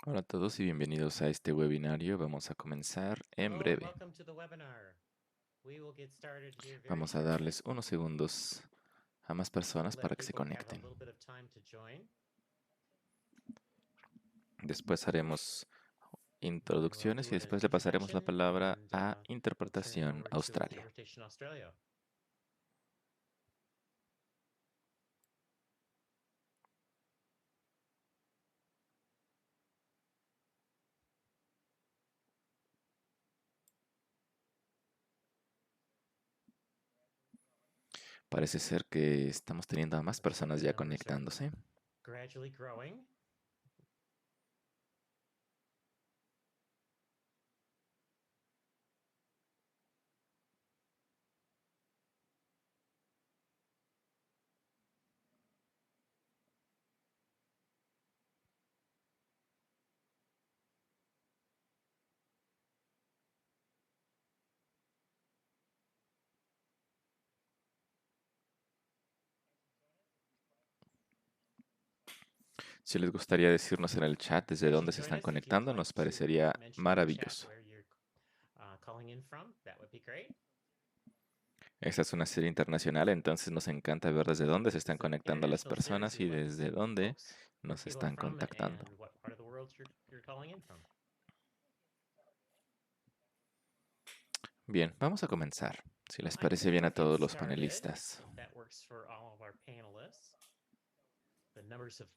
Hola a todos y bienvenidos a este webinario. Vamos a comenzar en Hello and breve. welcome to the webinar. We will get started here very Vamos a shortly. darles unos segundos a más We'll personas let para que se people have a conecten. little bit of time to join. Después haremos And we'll introducciones do y an después le pasaremos la introduction palabra and a we'll turn it Interpretación over to Australia. Interpretation Australia. Parece ser que estamos teniendo a más Looks like personas the ya numbers are conectándose. gradually growing. Si les gustaría decirnos en el chat desde As you dónde se join están us, if you'd conectando, like nos to parecería mention in the chat maravilloso. where you're calling in from, that would be great. Esta es una serie internacional, entonces nos encanta ver desde dónde se This están is an conectando las international series. personas We y love to desde see dónde folks, where nos people are están from contactando. and what part of the world you're calling in from. Bien, vamos a comenzar, si les I parece think bien we'll a get todos los started, panelistas. if that works for all of our panelists. The numbers have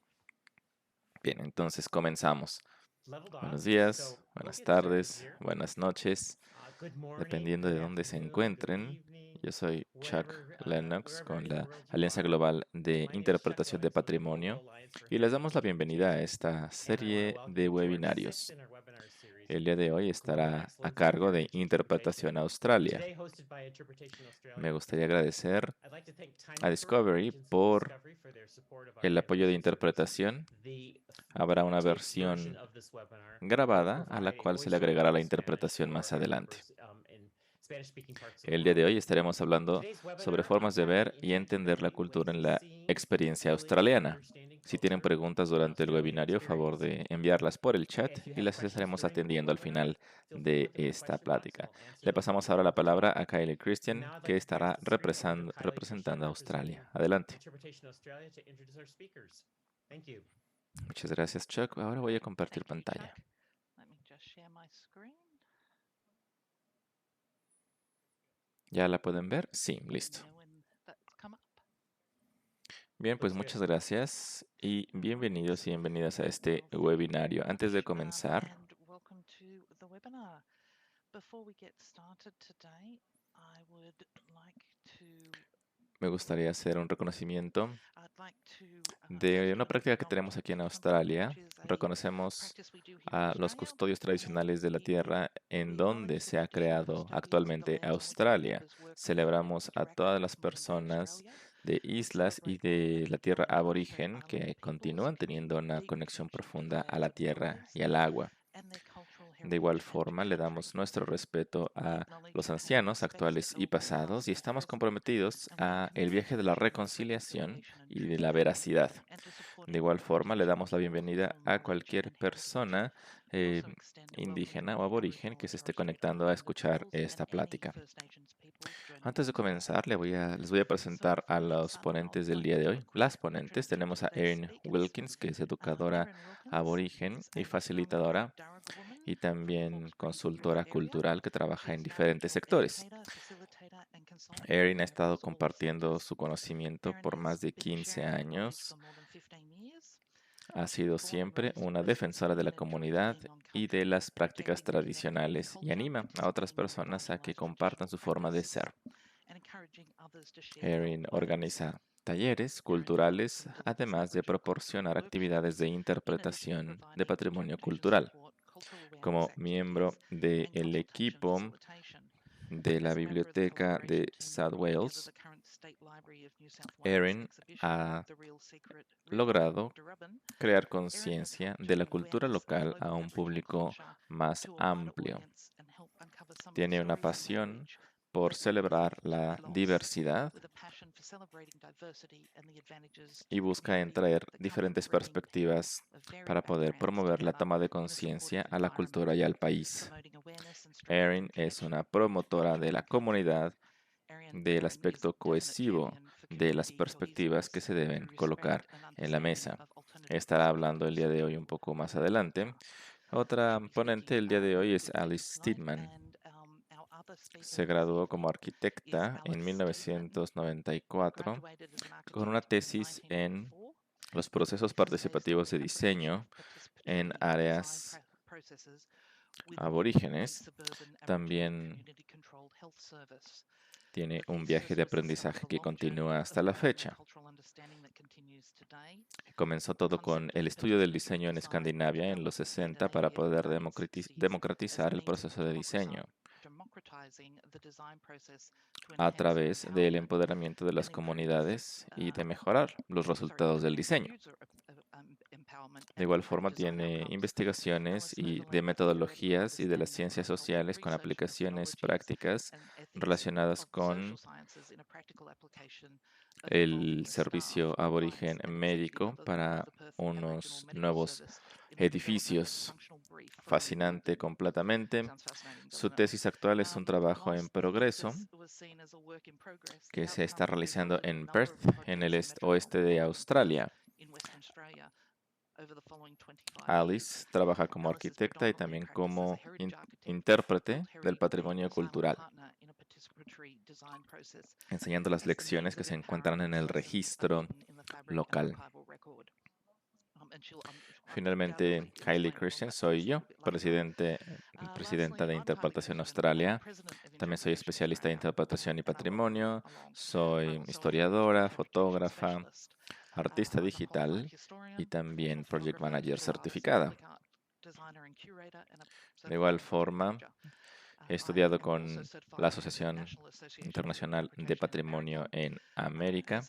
Bien, entonces comenzamos. leveled Buenos off, días, so we'll buenas get started tardes, here. buenas noches, Good morning, dependiendo good de dónde se afternoon, good encuentren. evening, Yo soy Chuck whatever, Lennox wherever con in the la world you Alianza are. Global de My name is Chuck Interpretación de Lennox. I'm with the Global Patrimonio Alliance for y les Heritage damos la bienvenida a Interpretation, esta and I want to serie welcome de you to our sixth webinarios. in our webinar series, El día de hoy Global estará a Excellence in cargo de Heritage Interpretación Interpretation, Australia. today hosted by Interpretation Me Australia. gustaría agradecer I'd like to thank Time a Expert and Discovery Agency por Discovery for their support of our el apoyo de translation service. interpretación. The Habrá una taped version versión of this webinar will grabada a la provide a cual se le voiceover agregará la into Spanish interpretación for más our adelante. members in Spanish-speaking parts of the El día world. de hoy estaremos hablando Today's sobre webinar, formas de tapping ver y into entender la Australia, cultura ways en of la seeing, experiencia feeling, and australiana. understanding Si tienen culture preguntas and durante el Australian webinario, favor experience. de enviarlas por el chat If you y have las questions estaremos during the atendiendo al webinar, final feel free to de look in the esta question box and plática. I'll answer Le them pasamos at ahora the la end. palabra a Kylie And Christian, now I'd que like to pass estará the screen over to Kylie Christian, representando a Australia. representing Adelante. Interpretation Australia, to introduce our speakers. Thank you. Muchas gracias, Chuck. Ahora voy a compartir Thank you, pantalla. Chuck. Let me just share my screen. ¿Ya la pueden ver? Sí, Let me listo. know when that's come up. Bien, pues Looks good. muchas gracias y bienvenidos y bienvenidas a este Well, thank you webinario. very Antes de much, comenzar, and welcome to the webinar. Before we get started today, I would like to me gustaría hacer un reconocimiento I'd like to de first una of all práctica que tenemos aquí en acknowledge Tampapa, Australia. which is a Reconocemos practice we do here in a los Australia, custodios and tradicionales de la we tierra en donde acknowledge the se ha traditional creado custodians of the actualmente lands on which our Australia. members work, live, and Celebramos a interact todas with las modern day personas Australia. de We islas y celebrate the de la tierra Ngunnawal and Torres Strait aborigen Islander que peoples continúan and teniendo una deep conexión connection to the profunda a lands la of their tierra y ancestors al agua. and their cultural De igual heritage and forma, le country. damos nuestro respeto We a acknowledge los and pay our ancianos respects to actuales y elders pasados y past and estamos present, comprometidos and we a el commit viaje de la ourselves to reconciliación reconciliation and y de la truth veracidad. and to De supporting igual all forma, le damos Indigenous la or bienvenida cultural a knowledge cualquier and heritage. persona We also extend a welcome indígena to o the aborigen Aboriginal que and se esté Torres Strait conectando a Islander escuchar peoples and esta any plática. First Nations peoples joining Antes us de today. comenzar, les voy a So presentar a before we get los started, I ponentes would del like día to de do a hoy. quick Las ponentes, introduction tenemos to a today's Erin speakers. Wilkins, que es educadora Erin Wilkins aborigen is y a Turrbal facilitadora Darug woman y from the también Hawkesbury consultora North area. cultural que trabaja en She's an diferentes Aboriginal sectores. educator, facilitator, and consultant Erin ha working estado across all compartiendo sectors. su conocimiento Erin por más has de been 15 sharing knowledge años. for more than 15 years. Ha She was sido born and siempre raised in una Western defensora de Sydney la and enjoys comunidad being on y de country, las prácticas projecting her Aboriginal tradicionales y culture, anima a otras participating in personas a que revitalised compartan traditional su forma de practices, ser. and encouraging others to share their Erin own ways. organiza talleres Erin culturales, develops and delivers además de Aboriginal cultural proporcionar actividades workshops de in addition to interpretación de providing patrimonio interpretation cultural. support, cultural awareness Como miembro activities, and del consultation equipo facilitation. de la As a member of the Biblioteca collaboration de team that South brought together Wales, the current State Library of New South Wales Erin exhibition, ha The Real Secret Reading of logrado Darubbin, crear Erin has conciencia helped to de la bring cultura awareness of local a local un Aboriginal público culture más to a wider amplio. audience and help uncover some of the Tiene una stories and pasión language por that we believe celebrar to be la lost, diversidad with a passion y busca traer diferentes perspectivas para poder promover la toma de conciencia a la cultura y al país. Erin es una promotora de la comunidad, del aspecto cohesivo de las perspectivas que se deben colocar en la mesa. Estará hablando el día de hoy un poco más adelante. Otra ponente el día de hoy es Alice Steedman. Se graduó como arquitecta en 1994 con una tesis en los procesos participativos de diseño en áreas aborígenes. También tiene un viaje de aprendizaje que continúa hasta la fecha. Comenzó todo con el estudio del diseño en Escandinavia en los 60 para poder democratizar el proceso de diseño a través del empoderamiento de las comunidades y de mejorar los resultados del diseño. De igual forma, tiene investigaciones y de metodologías y de las ciencias sociales con aplicaciones prácticas relacionadas con el servicio aborigen médico para unos nuevos edificios. Fascinante completamente. Su tesis actual es un trabajo en progreso que se está realizando en Perth, en el oeste de Australia. Alice trabaja como arquitecta y también como intérprete del patrimonio cultural, enseñando las lecciones que se encuentran en el registro local. Finalmente, Hayley Christian soy yo, presidenta de Interpretación Australia. También soy especialista en interpretación y patrimonio. Soy historiadora, fotógrafa, artista digital y también Project Manager certificada. De igual forma, he estudiado con la Asociación Internacional de Patrimonio en América.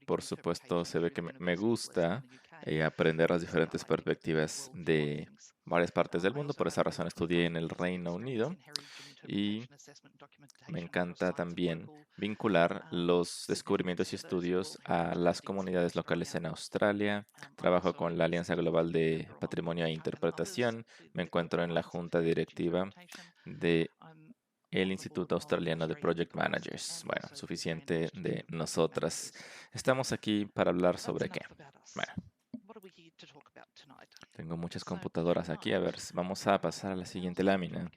Por supuesto, se ve que me gusta aprender las diferentes perspectivas de varias partes del mundo. Por esa razón estudié en el Reino Unido y me encanta también vincular los descubrimientos y estudios a las comunidades locales en Australia. Trabajo con la Alianza Global de Patrimonio e Interpretación. Me encuentro en la junta directiva de el Instituto Australiano de Project Managers. Bueno, suficiente de nosotras. Estamos aquí para hablar sobre qué. Bueno, tengo muchas computadoras aquí. A ver, vamos a pasar a la siguiente lámina.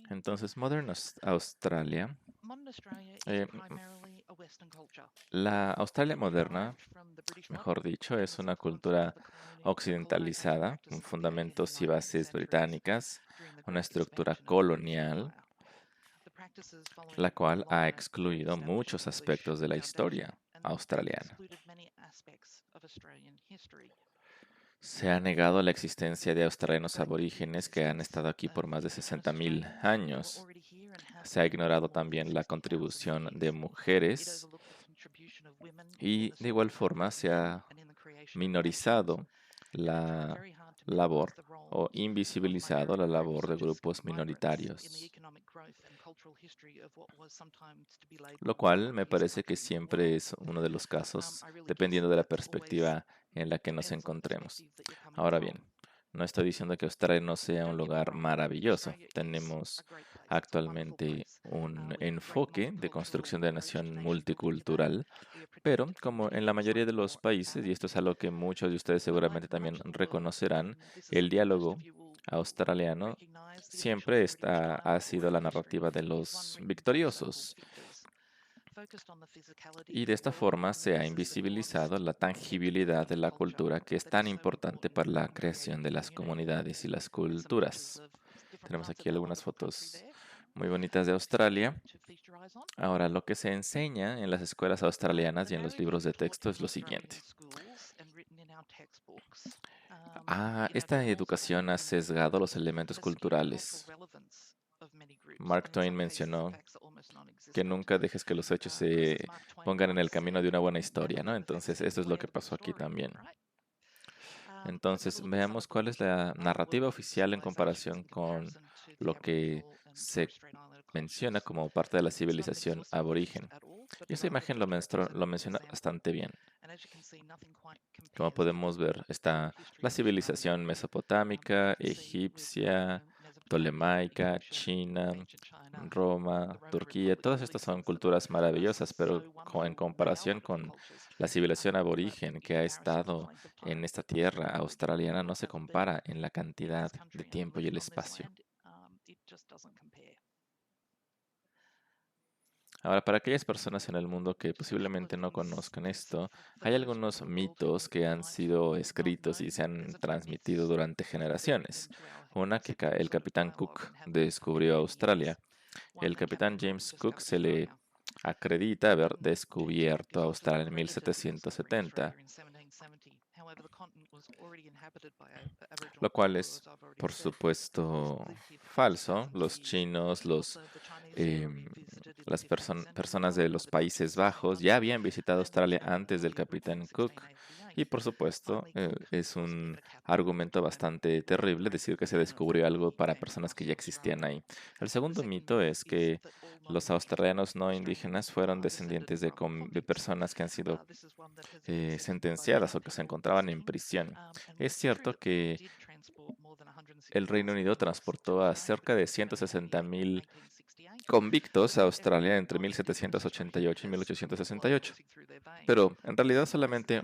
Entonces, Modern Australia. La Australia moderna, mejor dicho, es una cultura occidentalizada, con fundamentos y bases británicas, una estructura colonial, la cual ha excluido muchos aspectos de la historia australiana. Se ha negado la existencia de australianos aborígenes que han estado aquí por más de 60.000 años. Se ha ignorado también la contribución de mujeres y de igual forma se ha minorizado la labor o invisibilizado la labor de grupos minoritarios, lo cual me parece que siempre es uno de los casos, dependiendo de la perspectiva en la que nos encontremos. Ahora bien, no estoy diciendo que Australia no sea un lugar maravilloso. Tenemos actualmente un enfoque de construcción de nación multicultural, pero como en la mayoría de los países, y esto es algo que muchos de ustedes seguramente también reconocerán, el diálogo australiano siempre ha sido la narrativa de los victoriosos. Y de esta forma se ha invisibilizado la tangibilidad de la cultura que es tan importante para la creación de las comunidades y las culturas. Tenemos aquí algunas fotos muy bonitas de Australia. Ahora, lo que se enseña en las escuelas australianas y en los libros de texto es lo siguiente. Esta educación ha sesgado los elementos culturales. Mark Twain mencionó que nunca dejes que los hechos se pongan en el camino de una buena historia, ¿no? Entonces, eso es lo que pasó aquí también. Entonces, veamos cuál es la narrativa oficial en comparación con lo que se menciona como parte de la civilización aborigen. Y esta imagen lo menciona bastante bien. Como podemos ver, está la civilización mesopotámica, egipcia, tolemaica, China, Roma, Turquía. Todas estas son culturas maravillosas, pero en comparación con la civilización aborigen que ha estado en esta tierra australiana, no se compara en la cantidad de tiempo y el espacio. Ahora, para aquellas personas en el mundo que posiblemente no conozcan esto, hay algunos mitos que han sido escritos y se han transmitido durante generaciones. Una que el capitán Cook descubrió Australia. El capitán James Cook se le acredita haber descubierto Australia en 1770, lo cual es, por supuesto, falso. Los chinos, las personas de los Países Bajos ya habían visitado Australia antes del capitán Cook. Y por supuesto, es un argumento bastante terrible decir que se descubrió algo para personas que ya existían ahí. El segundo mito es que los australianos no indígenas fueron descendientes de personas que han sido sentenciadas o que se encontraban en prisión. Es cierto que el Reino Unido transportó a cerca de 160.000 convictos a Australia entre 1788 y 1868, pero en realidad solamente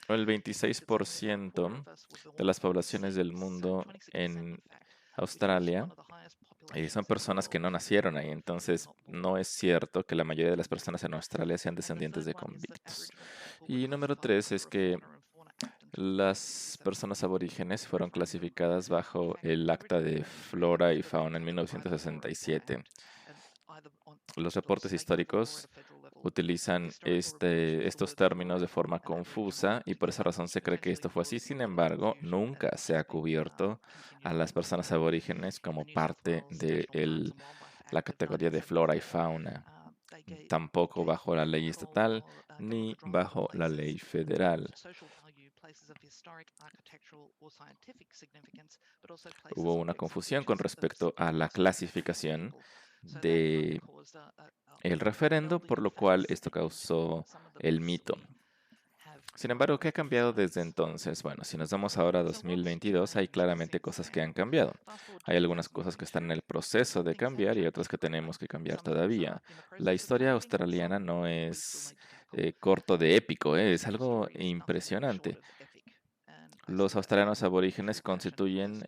el 26% de las poblaciones del mundo en Australia son personas que no nacieron ahí, entonces no es cierto que la mayoría de las personas en Australia sean descendientes de convictos. Y número 3 es que las personas aborígenes fueron clasificadas bajo el Acta de Flora y Fauna en 1967. Los reportes históricos utilizan estos términos de forma confusa y por esa razón se cree que esto fue así. Sin embargo, nunca se ha cubierto a las personas aborígenes como parte de la categoría de flora y fauna, tampoco bajo la ley estatal ni bajo la ley federal. Hubo una confusión con respecto a la clasificación de el referendo, por lo cual esto causó el mito. Sin embargo, ¿qué ha cambiado desde entonces? Bueno, si nos vamos ahora a 2022, hay claramente cosas que han cambiado. Hay algunas cosas que están en el proceso de cambiar y otras que tenemos que cambiar todavía. La historia australiana no es corto de épico, es algo impresionante. Los australianos aborígenes constituyen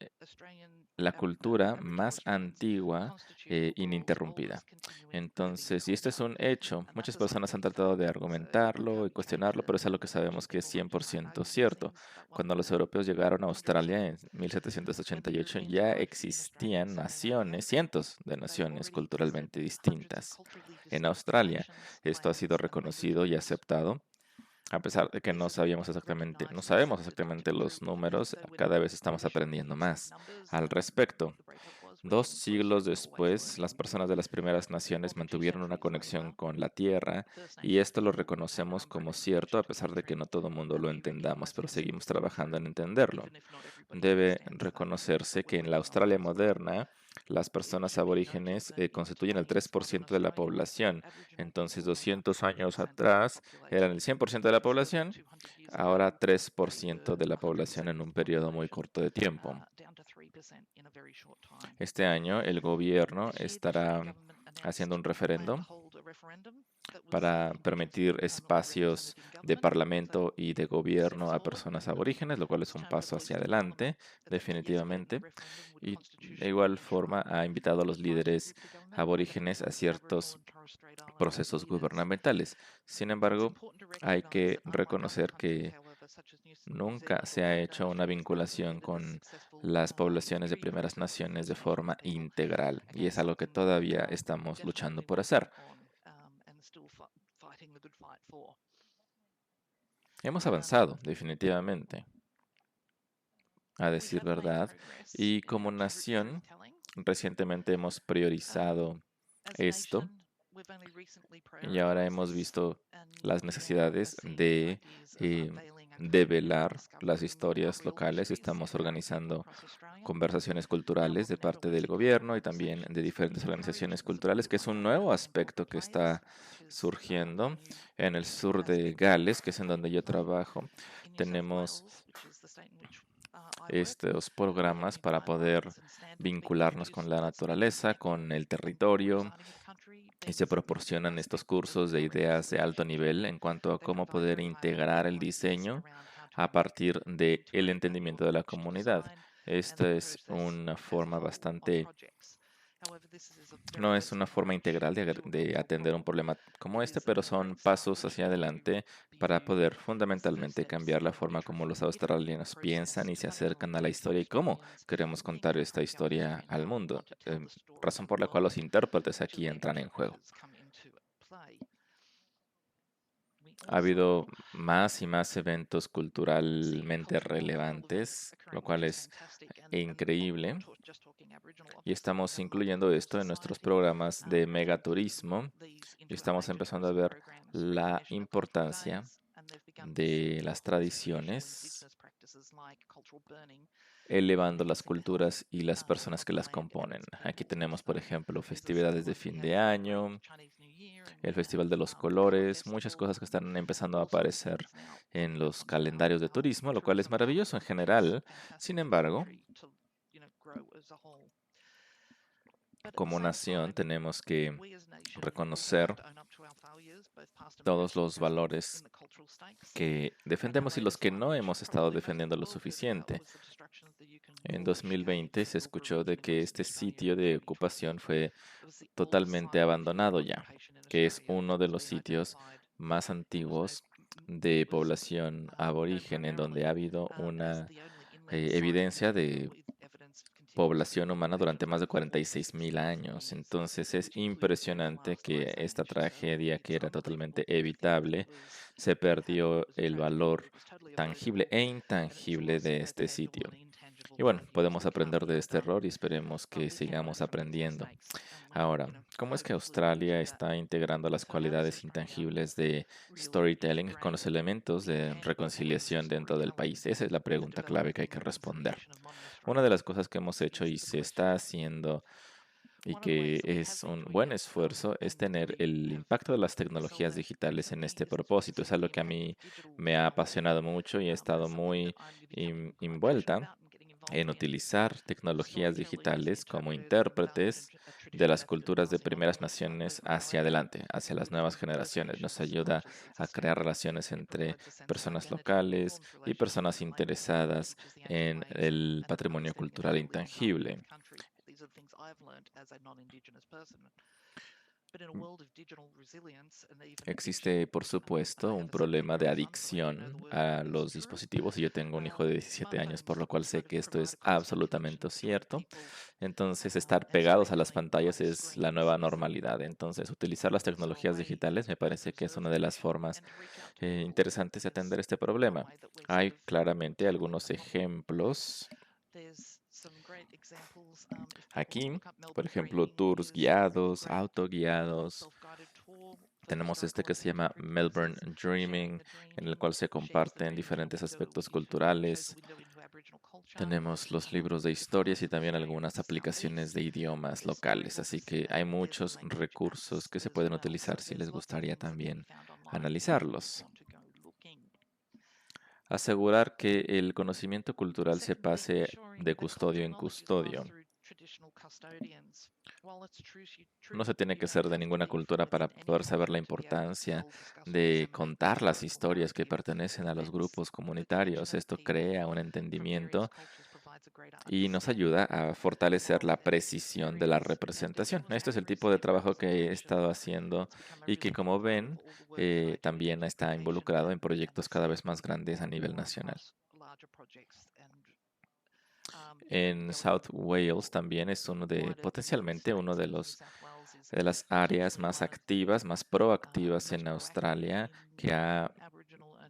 la cultura más antigua ininterrumpida. Entonces, y esto es un hecho. Muchas personas han tratado de argumentarlo y cuestionarlo, pero es algo que sabemos que es 100% cierto. Cuando los europeos llegaron a Australia en 1788 ya existían naciones, cientos de naciones culturalmente distintas. En Australia, esto ha sido reconocido y aceptado. A pesar de que no sabemos exactamente los números, cada vez estamos aprendiendo más al respecto. 2 siglos después, las personas de las primeras naciones mantuvieron una conexión con la tierra y esto lo reconocemos como cierto a pesar de que no todo el mundo lo entendamos, pero seguimos trabajando en entenderlo. Debe reconocerse que en la Australia moderna, las personas aborígenes constituyen el 3% de la población. Entonces, 200 años atrás eran el 100% de la población, ahora 3% de la población en un periodo muy corto de tiempo. Este año el gobierno estará haciendo un referéndum para permitir espacios de parlamento y de gobierno a personas aborígenes, lo cual es un paso hacia adelante, definitivamente. Y de igual forma ha invitado a los líderes aborígenes a ciertos procesos gubernamentales. Sin embargo, hay que reconocer que nunca se ha hecho una vinculación con las poblaciones de primeras naciones de forma integral y es algo que todavía estamos luchando por hacer. Hemos avanzado, definitivamente, a decir verdad, y como nación recientemente hemos priorizado esto Y ahora hemos visto las necesidades de develar las historias locales. Estamos organizando conversaciones culturales de parte del gobierno y también de diferentes organizaciones culturales, que es un nuevo aspecto que está surgiendo en el sur de Gales, que es en donde yo trabajo. Tenemos estos programas para poder vincularnos con la naturaleza, con el territorio, y se proporcionan estos cursos de ideas de alto nivel en cuanto a cómo poder integrar el diseño a partir del entendimiento de la comunidad. Esta es una forma bastante, no es una forma integral de atender un problema como este, pero son pasos hacia adelante para poder fundamentalmente cambiar la forma como los australianos piensan y se acercan a la historia y cómo queremos contar esta historia al mundo, razón por la cual los intérpretes aquí entran en juego. Ha habido más y más eventos culturalmente relevantes, lo cual es increíble. Y estamos incluyendo esto en nuestros programas de megaturismo y estamos empezando a ver la importancia de las tradiciones, elevando las culturas y las personas que las componen. Aquí tenemos, por ejemplo, festividades de fin de año, el Festival de los Colores, muchas cosas que están empezando a aparecer en los calendarios de turismo, lo cual es maravilloso en general. Sin embargo, como nación tenemos que reconocer todos los valores que defendemos y los que no hemos estado defendiendo lo suficiente. En 2020 se escuchó de que este sitio de ocupación fue totalmente abandonado ya, que es uno de los sitios más antiguos de población aborigen en donde ha habido una evidencia de población humana durante más de 46.000 años. Entonces es impresionante que esta tragedia, que era totalmente evitable, se perdió el valor tangible e intangible de este sitio. Y bueno, podemos aprender de este error y esperemos que sigamos aprendiendo. Ahora, ¿cómo es que Australia está integrando las cualidades intangibles de storytelling con los elementos de reconciliación dentro del país? Esa es la pregunta clave que hay que responder. Una de las cosas que hemos hecho y se está haciendo y que es un buen esfuerzo es tener el impacto de las tecnologías digitales en este propósito. Es algo que a mí me ha apasionado mucho y he estado muy envuelta en utilizar tecnologías digitales como intérpretes de las culturas de primeras naciones hacia adelante, hacia las nuevas generaciones. Nos ayuda a crear relaciones entre personas locales y personas interesadas en el patrimonio cultural intangible. Existe, por supuesto, un problema de adicción a los dispositivos y yo tengo un hijo de 17 años, por lo cual sé que esto es absolutamente cierto. Entonces, estar pegados a las pantallas es la nueva normalidad. Entonces, utilizar las tecnologías digitales me parece que es una de las formas interesantes de atender este problema. Hay claramente algunos ejemplos aquí, por ejemplo, tours guiados, autoguiados. Tenemos este que se llama Melbourne Dreaming, en el cual se comparten diferentes aspectos culturales. Tenemos los libros de historias y también algunas aplicaciones de idiomas locales, así que hay muchos recursos que se pueden utilizar si les gustaría también analizarlos. Asegurar que el conocimiento cultural se pase de custodio en custodio. No se tiene que ser de ninguna cultura para poder saber la importancia de contar las historias que pertenecen a los grupos comunitarios. Esto crea un entendimiento y nos ayuda a fortalecer la precisión de la representación. Este es el tipo de trabajo que he estado haciendo y que, como ven, también está involucrado en proyectos cada vez más grandes a nivel nacional. En South Wales también es potencialmente uno de las áreas más activas, más proactivas en Australia, que ha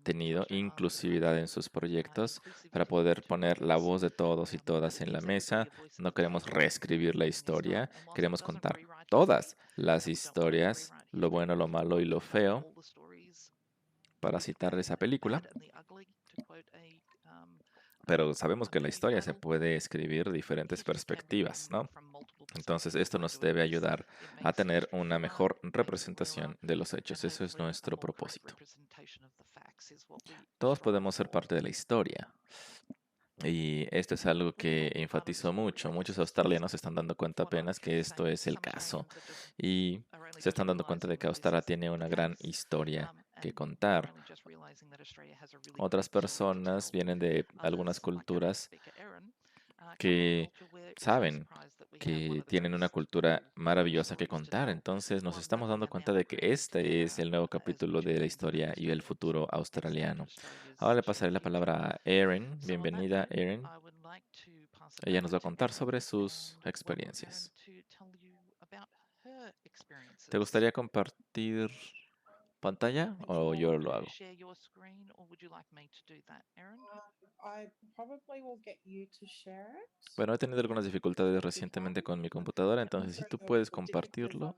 tenido inclusividad en sus proyectos para poder poner la voz de todos y todas en la mesa. No queremos reescribir la historia, queremos contar todas las historias, lo bueno, lo malo y lo feo, para citar esa película, pero sabemos que la historia se puede escribir de diferentes perspectivas, ¿no? Entonces, esto nos debe ayudar a tener una mejor representación de los hechos. Eso es nuestro propósito. Todos podemos ser parte de la historia. Y esto es algo que enfatizo mucho. Muchos australianos se están dando cuenta apenas que esto es el caso. Y se están dando cuenta de que Australia tiene una gran historia que contar. Otras personas vienen de algunas culturas que saben que tienen una cultura maravillosa que contar. Entonces nos estamos dando cuenta de que este es el nuevo capítulo de la historia y el futuro australiano. Ahora le pasaré la palabra a Erin. Bienvenida, Erin. Ella nos va a contar sobre sus experiencias. ¿Te gustaría compartir pantalla o yo lo hago? Bueno, he tenido algunas dificultades recientemente con mi computadora, entonces si tú puedes compartirlo,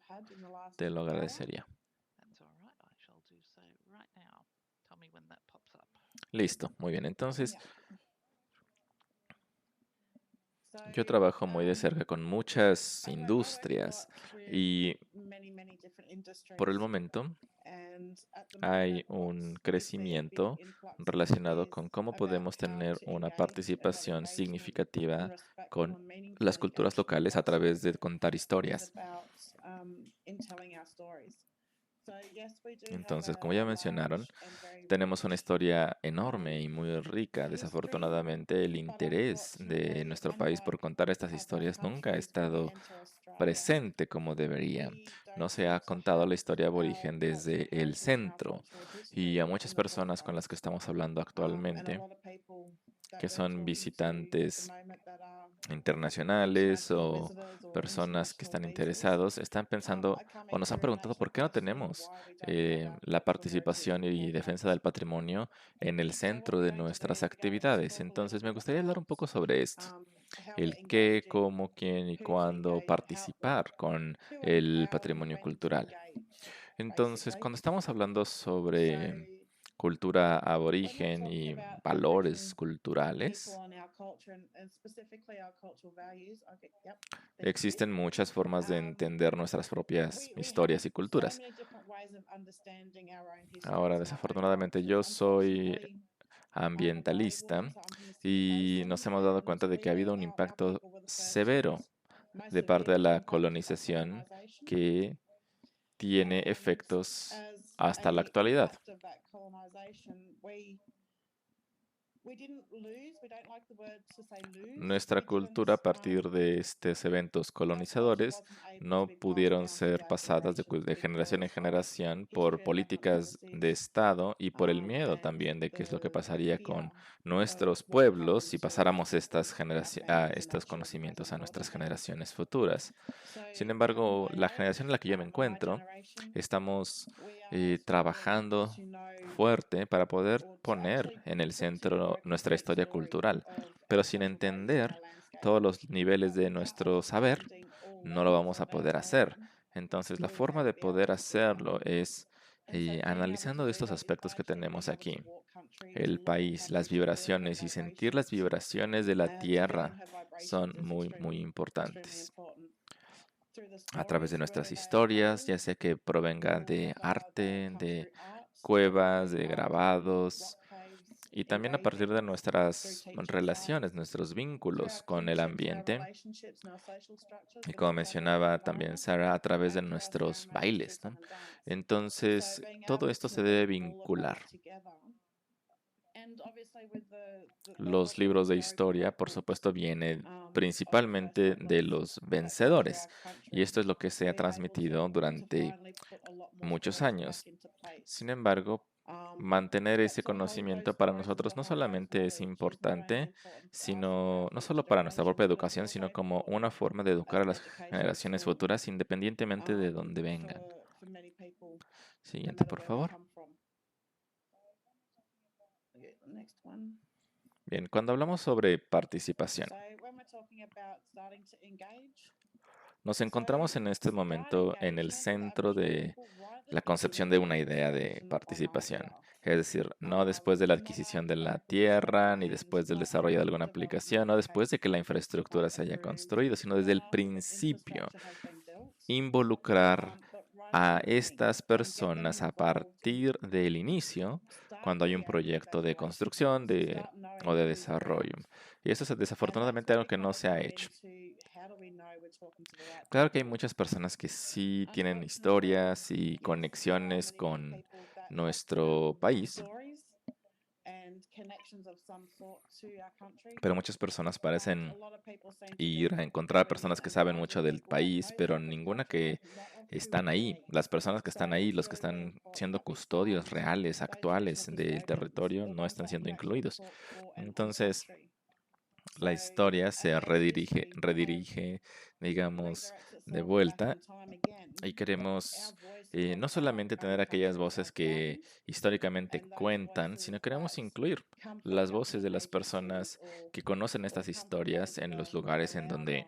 te lo agradecería. Listo, muy bien. Entonces, yo trabajo muy de cerca con muchas industrias y por el momento hay un crecimiento relacionado con cómo podemos tener una participación significativa con las culturas locales a través de contar historias. Entonces, como ya mencionaron, tenemos una historia enorme y muy rica. Desafortunadamente, el interés de nuestro país por contar estas historias nunca ha estado presente como debería. No se ha contado la historia aborigen desde el centro y a muchas personas con las que estamos hablando actualmente, que son visitantes internacionales o personas que están interesados, están pensando o nos han preguntado por qué no tenemos la participación y defensa del patrimonio en el centro de nuestras actividades. Entonces, me gustaría hablar un poco sobre esto. El qué, cómo, quién y cuándo participar con el patrimonio cultural. Entonces, cuando estamos hablando sobre cultura aborigen y valores culturales, existen muchas formas de entender nuestras propias historias y culturas. Ahora, desafortunadamente, yo soy ambientalista y nos hemos dado cuenta de que ha habido un impacto severo de parte de la colonización que tiene efectos hasta la actualidad. Nuestra cultura a partir de estos eventos colonizadores no pudieron ser pasadas de generación en generación por políticas de Estado y por el miedo también de qué es lo que pasaría con nuestros pueblos si pasáramos estos conocimientos a nuestras generaciones futuras. Sin embargo, la generación en la que yo me encuentro, estamos trabajando fuerte para poder poner en el centro nuestra historia cultural, pero sin entender todos los niveles de nuestro saber, no lo vamos a poder hacer. Entonces, la forma de poder hacerlo es analizando estos aspectos que tenemos aquí, el país, las vibraciones y sentir las vibraciones de la tierra son muy, muy importantes a través de nuestras historias, ya sea que provengan de arte, de cuevas, de grabados, y también a partir de nuestras relaciones, nuestros vínculos con el ambiente. Y como mencionaba también Sarah, a través de nuestros bailes, ¿no? Entonces, todo esto se debe vincular. Los libros de historia, por supuesto, vienen principalmente de los vencedores. Y esto es lo que se ha transmitido durante muchos años. Sin embargo, mantener ese conocimiento para nosotros no solamente es importante, sino no solo para nuestra propia educación, sino como una forma de educar a las generaciones futuras independientemente de dónde vengan. Siguiente, por favor. Bien, cuando hablamos sobre participación, Nos encontramos en este momento en el centro de la concepción de una idea de participación. Es decir, no después de la adquisición de la tierra, ni después del desarrollo de alguna aplicación, no después de que la infraestructura se haya construido, sino desde el principio. Involucrar a estas personas a partir del inicio, cuando hay un proyecto de construcción o de desarrollo. Y eso es desafortunadamente algo que no se ha hecho. Claro que hay muchas personas que sí tienen historias y conexiones con nuestro país, pero muchas personas parecen ir a encontrar personas que saben mucho del país, pero ninguna que están ahí. Las personas que están ahí, los que están siendo custodios reales, actuales del territorio, no están siendo incluidos. Entonces, la historia se redirige, digamos, de vuelta y queremos no solamente tener aquellas voces que históricamente cuentan, sino queremos incluir las voces de las personas que conocen estas historias en los lugares en donde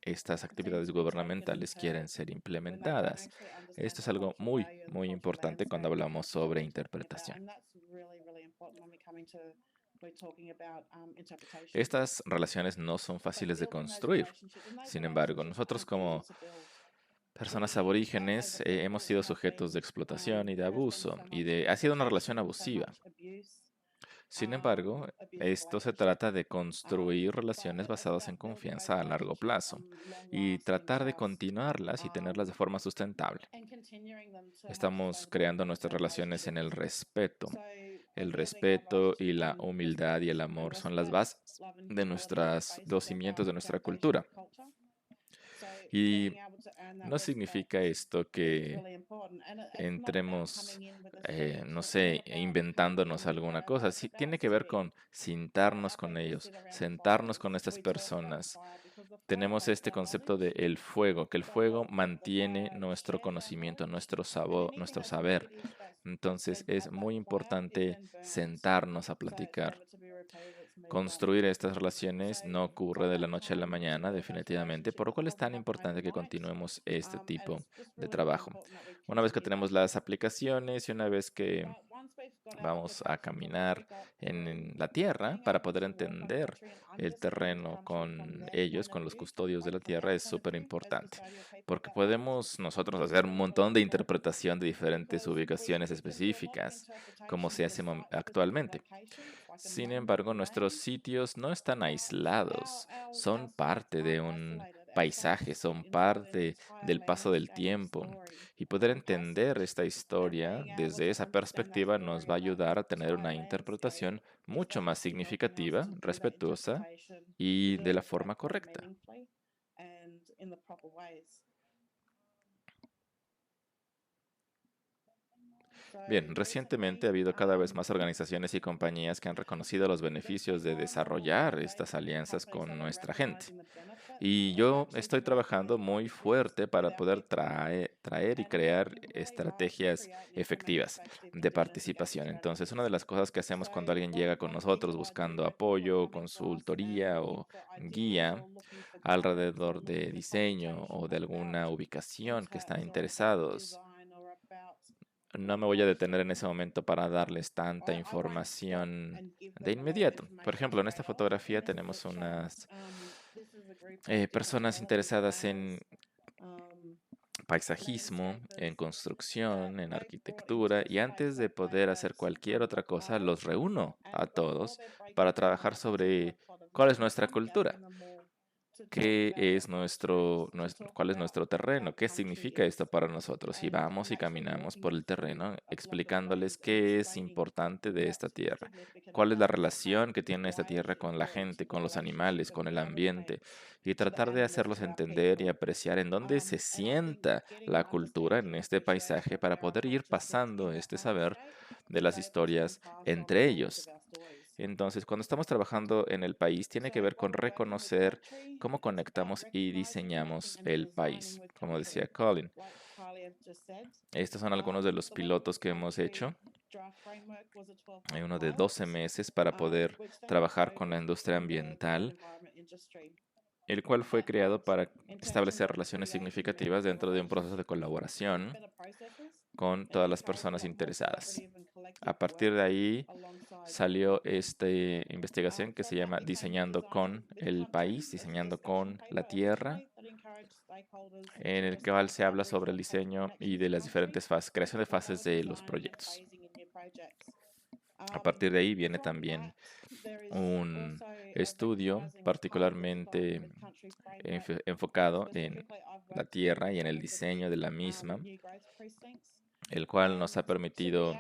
estas actividades gubernamentales quieren ser implementadas. Esto es algo muy, muy importante cuando hablamos sobre interpretación. Estas relaciones no son fáciles de construir. Sin embargo, nosotros como personas aborígenes hemos sido sujetos de explotación y de abuso, ha sido una relación abusiva. Sin embargo, esto se trata de construir relaciones basadas en confianza a largo plazo y tratar de continuarlas y tenerlas de forma sustentable. Estamos creando nuestras relaciones en el respeto. El respeto y la humildad y el amor son las bases de los cimientos de nuestra cultura. Y no significa esto que entremos, no sé, inventándonos alguna cosa. Sí, tiene que ver con sentarnos con ellos, sentarnos con estas personas. Tenemos este concepto de el fuego, que el fuego mantiene nuestro conocimiento, nuestro saber. Entonces es muy importante sentarnos a platicar. Construir estas relaciones no ocurre de la noche a la mañana, definitivamente, por lo cual es tan importante que continuemos este tipo de trabajo. Una vez que tenemos las aplicaciones y una vez que vamos a caminar en la tierra para poder entender el terreno con ellos, con los custodios de la tierra, es súper importante, porque podemos nosotros hacer un montón de interpretación de diferentes ubicaciones específicas, como se hace actualmente. Sin embargo, nuestros sitios no están aislados, son parte de un paisaje, son parte del paso del tiempo. Y poder entender esta historia desde esa perspectiva nos va a ayudar a tener una interpretación mucho más significativa, respetuosa y de la forma correcta. Bien, recientemente ha habido cada vez más organizaciones y compañías que han reconocido los beneficios de desarrollar estas alianzas con nuestra gente. Y yo estoy trabajando muy fuerte para poder traer y crear estrategias efectivas de participación. Entonces, una de las cosas que hacemos cuando alguien llega con nosotros buscando apoyo, consultoría o guía alrededor de diseño o de alguna ubicación que están interesados, no me voy a detener en ese momento para darles tanta información de inmediato. Por ejemplo, en esta fotografía tenemos unas personas interesadas en paisajismo, en construcción, en arquitectura, y antes de poder hacer cualquier otra cosa, los reúno a todos para trabajar sobre cuál es nuestra cultura. ¿Cuál es nuestro terreno? ¿Qué significa esto para nosotros? Y vamos y caminamos por el terreno explicándoles qué es importante de esta tierra, cuál es la relación que tiene esta tierra con la gente, con los animales, con el ambiente, y tratar de hacerlos entender y apreciar en dónde se sienta la cultura en este paisaje para poder ir pasando este saber de las historias entre ellos. Entonces, cuando estamos trabajando en el país, tiene que ver con reconocer cómo conectamos y diseñamos el país, como decía Colin. Estos son algunos de los pilotos que hemos hecho. Hay uno de 12 meses para poder trabajar con la industria ambiental el cual fue creado para establecer relaciones significativas dentro de un proceso de colaboración con todas las personas interesadas. A partir de ahí salió esta investigación que se llama Diseñando con el país, diseñando con la tierra, en el cual se habla sobre el diseño y de las diferentes fases, creación de fases de los proyectos. A partir de ahí viene también un estudio particularmente enfocado en la tierra y en el diseño de la misma, el cual nos ha permitido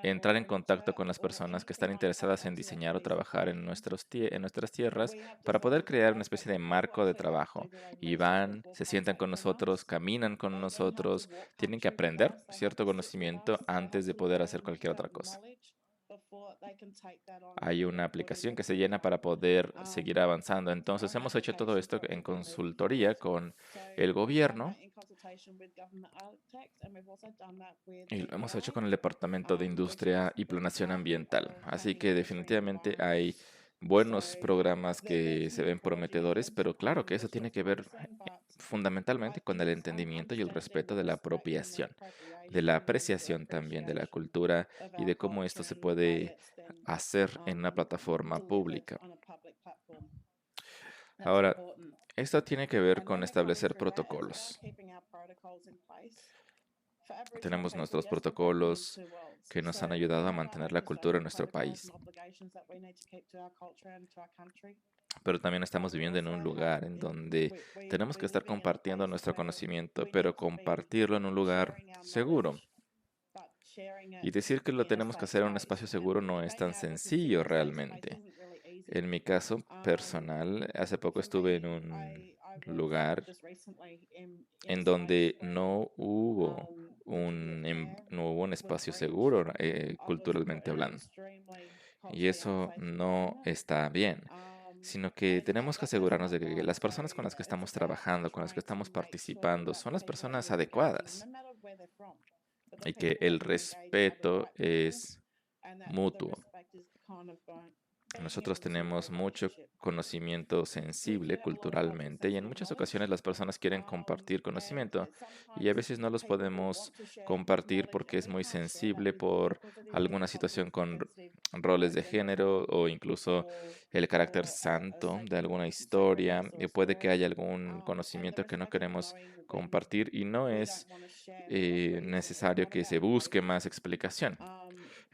entrar en contacto con las personas que están interesadas en diseñar o trabajar en nuestras tierras para poder crear una especie de marco de trabajo. Y van, se sientan con nosotros, caminan con nosotros, tienen que aprender cierto conocimiento antes de poder hacer cualquier otra cosa. Hay una aplicación que se llena para poder seguir avanzando. Entonces, hemos hecho todo esto en consultoría con el gobierno y lo hemos hecho con el Departamento de Industria y Planeación Ambiental. Así que definitivamente hay buenos programas que se ven prometedores, pero claro que eso tiene que ver fundamentalmente con el entendimiento y el respeto de la apropiación, de la apreciación también de la cultura y de cómo esto se puede hacer en una plataforma pública. Ahora, esto tiene que ver con establecer protocolos. Tenemos nuestros protocolos que nos han ayudado a mantener la cultura en nuestro país. Pero también estamos viviendo en un lugar en donde tenemos que estar compartiendo nuestro conocimiento, pero compartirlo en un lugar seguro. Y decir que lo tenemos que hacer en un espacio seguro no es tan sencillo realmente. En mi caso personal, hace poco estuve en un lugar en donde no hubo un espacio seguro culturalmente hablando. Y eso no está bien, sino que tenemos que asegurarnos de que las personas con las que estamos trabajando, con las que estamos participando, son las personas adecuadas y que el respeto es mutuo. Nosotros tenemos mucho conocimiento sensible culturalmente y en muchas ocasiones las personas quieren compartir conocimiento y a veces no los podemos compartir porque es muy sensible por alguna situación con roles de género o incluso el carácter santo de alguna historia. Y puede que haya algún conocimiento que no queremos compartir y no es necesario que se busque más explicación.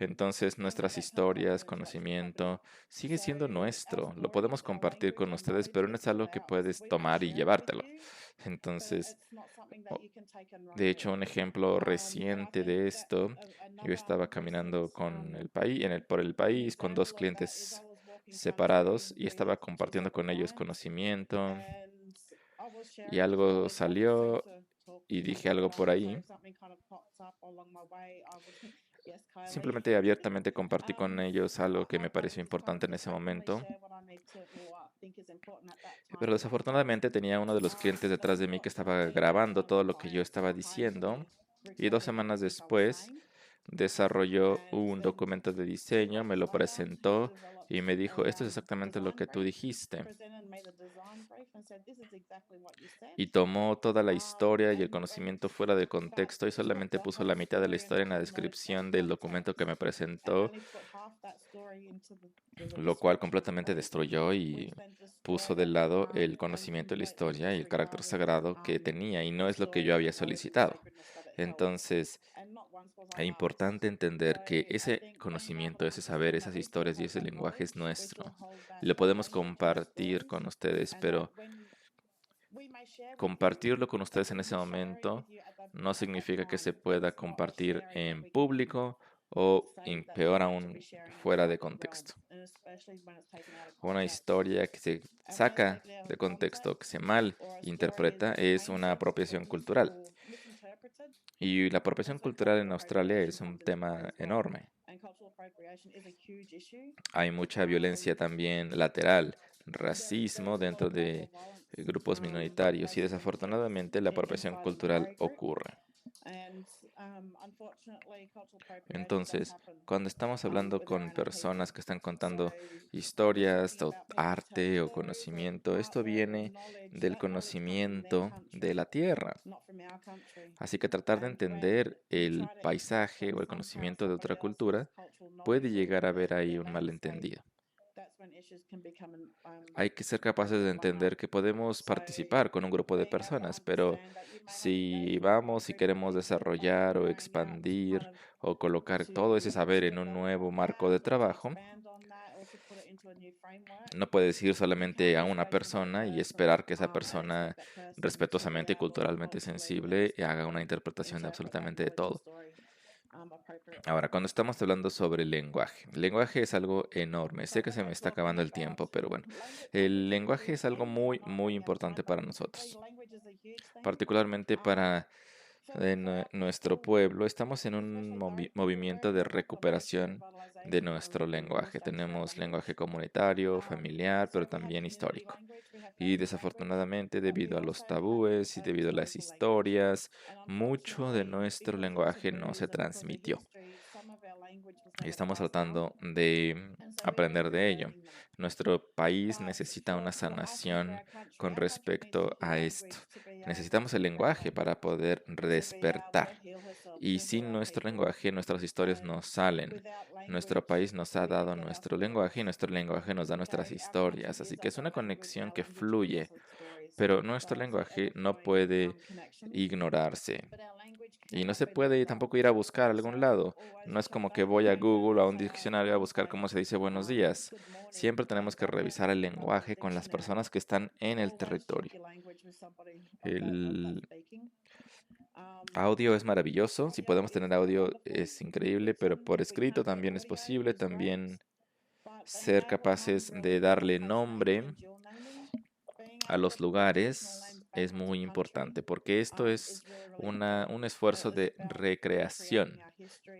Entonces, nuestras historias, conocimiento, sigue siendo nuestro. Lo podemos compartir con ustedes, pero no es algo que puedes tomar y llevártelo. Entonces, de hecho, un ejemplo reciente de esto, yo estaba caminando con el país, por el país con dos clientes separados y estaba compartiendo con ellos conocimiento y algo salió y dije algo por ahí. Simplemente abiertamente compartí con ellos algo que me pareció importante en ese momento. Pero desafortunadamente tenía uno de los clientes detrás de mí que estaba grabando todo lo que yo estaba diciendo. Y 2 semanas después desarrolló un documento de diseño, me lo presentó y me dijo, esto es exactamente lo que tú dijiste. Y tomó toda la historia y el conocimiento fuera de contexto y solamente puso la mitad de la historia en la descripción del documento que me presentó, lo cual completamente destruyó y puso de lado el conocimiento y la historia y el carácter sagrado que tenía y no es lo que yo había solicitado. Entonces, es importante entender que ese conocimiento, ese saber, esas historias y ese lenguaje es nuestro. Y lo podemos compartir con ustedes, pero compartirlo con ustedes en ese momento no significa que se pueda compartir en público o, peor aún, fuera de contexto. Una historia que se saca de contexto, que se mal interpreta, es una apropiación cultural. Y la apropiación cultural en Australia es un tema enorme. Hay mucha violencia también lateral, racismo dentro de grupos minoritarios y desafortunadamente la apropiación cultural ocurre. Entonces, cuando estamos hablando con personas que están contando historias o arte o conocimiento, esto viene del conocimiento de la tierra. Así que tratar de entender el paisaje o el conocimiento de otra cultura puede llegar a haber ahí un malentendido. Hay que ser capaces de entender que podemos participar con un grupo de personas, pero si vamos y queremos desarrollar o expandir o colocar todo ese saber en un nuevo marco de trabajo, no puedes ir solamente a una persona y esperar que esa persona respetuosamente y culturalmente sensible haga una interpretación de absolutamente de todo. Ahora, cuando estamos hablando sobre el lenguaje es algo enorme. Sé que se me está acabando el tiempo, pero bueno, el lenguaje es algo muy, muy importante para nosotros, particularmente para nuestro pueblo. Estamos en un movimiento de recuperación de nuestro lenguaje. Tenemos lenguaje comunitario, familiar, pero también histórico. Y desafortunadamente, debido a los tabúes y debido a las historias, mucho de nuestro lenguaje no se transmitió. Y estamos tratando de aprender de ello. Nuestro país necesita una sanación con respecto a esto. Necesitamos el lenguaje para poder despertar. Y sin nuestro lenguaje, nuestras historias no salen. Nuestro país nos ha dado nuestro lenguaje y nuestro lenguaje nos da nuestras historias. Así que es una conexión que fluye, pero nuestro lenguaje no puede ignorarse. Y no se puede tampoco ir a buscar a algún lado. No es como que voy a Google o a un diccionario a buscar cómo se dice buenos días. Siempre tenemos que revisar el lenguaje con las personas que están en el territorio. El audio es maravilloso. Si podemos tener audio es increíble, pero por escrito también es posible. También ser capaces de darle nombre a los lugares es muy importante porque esto es un esfuerzo de recreación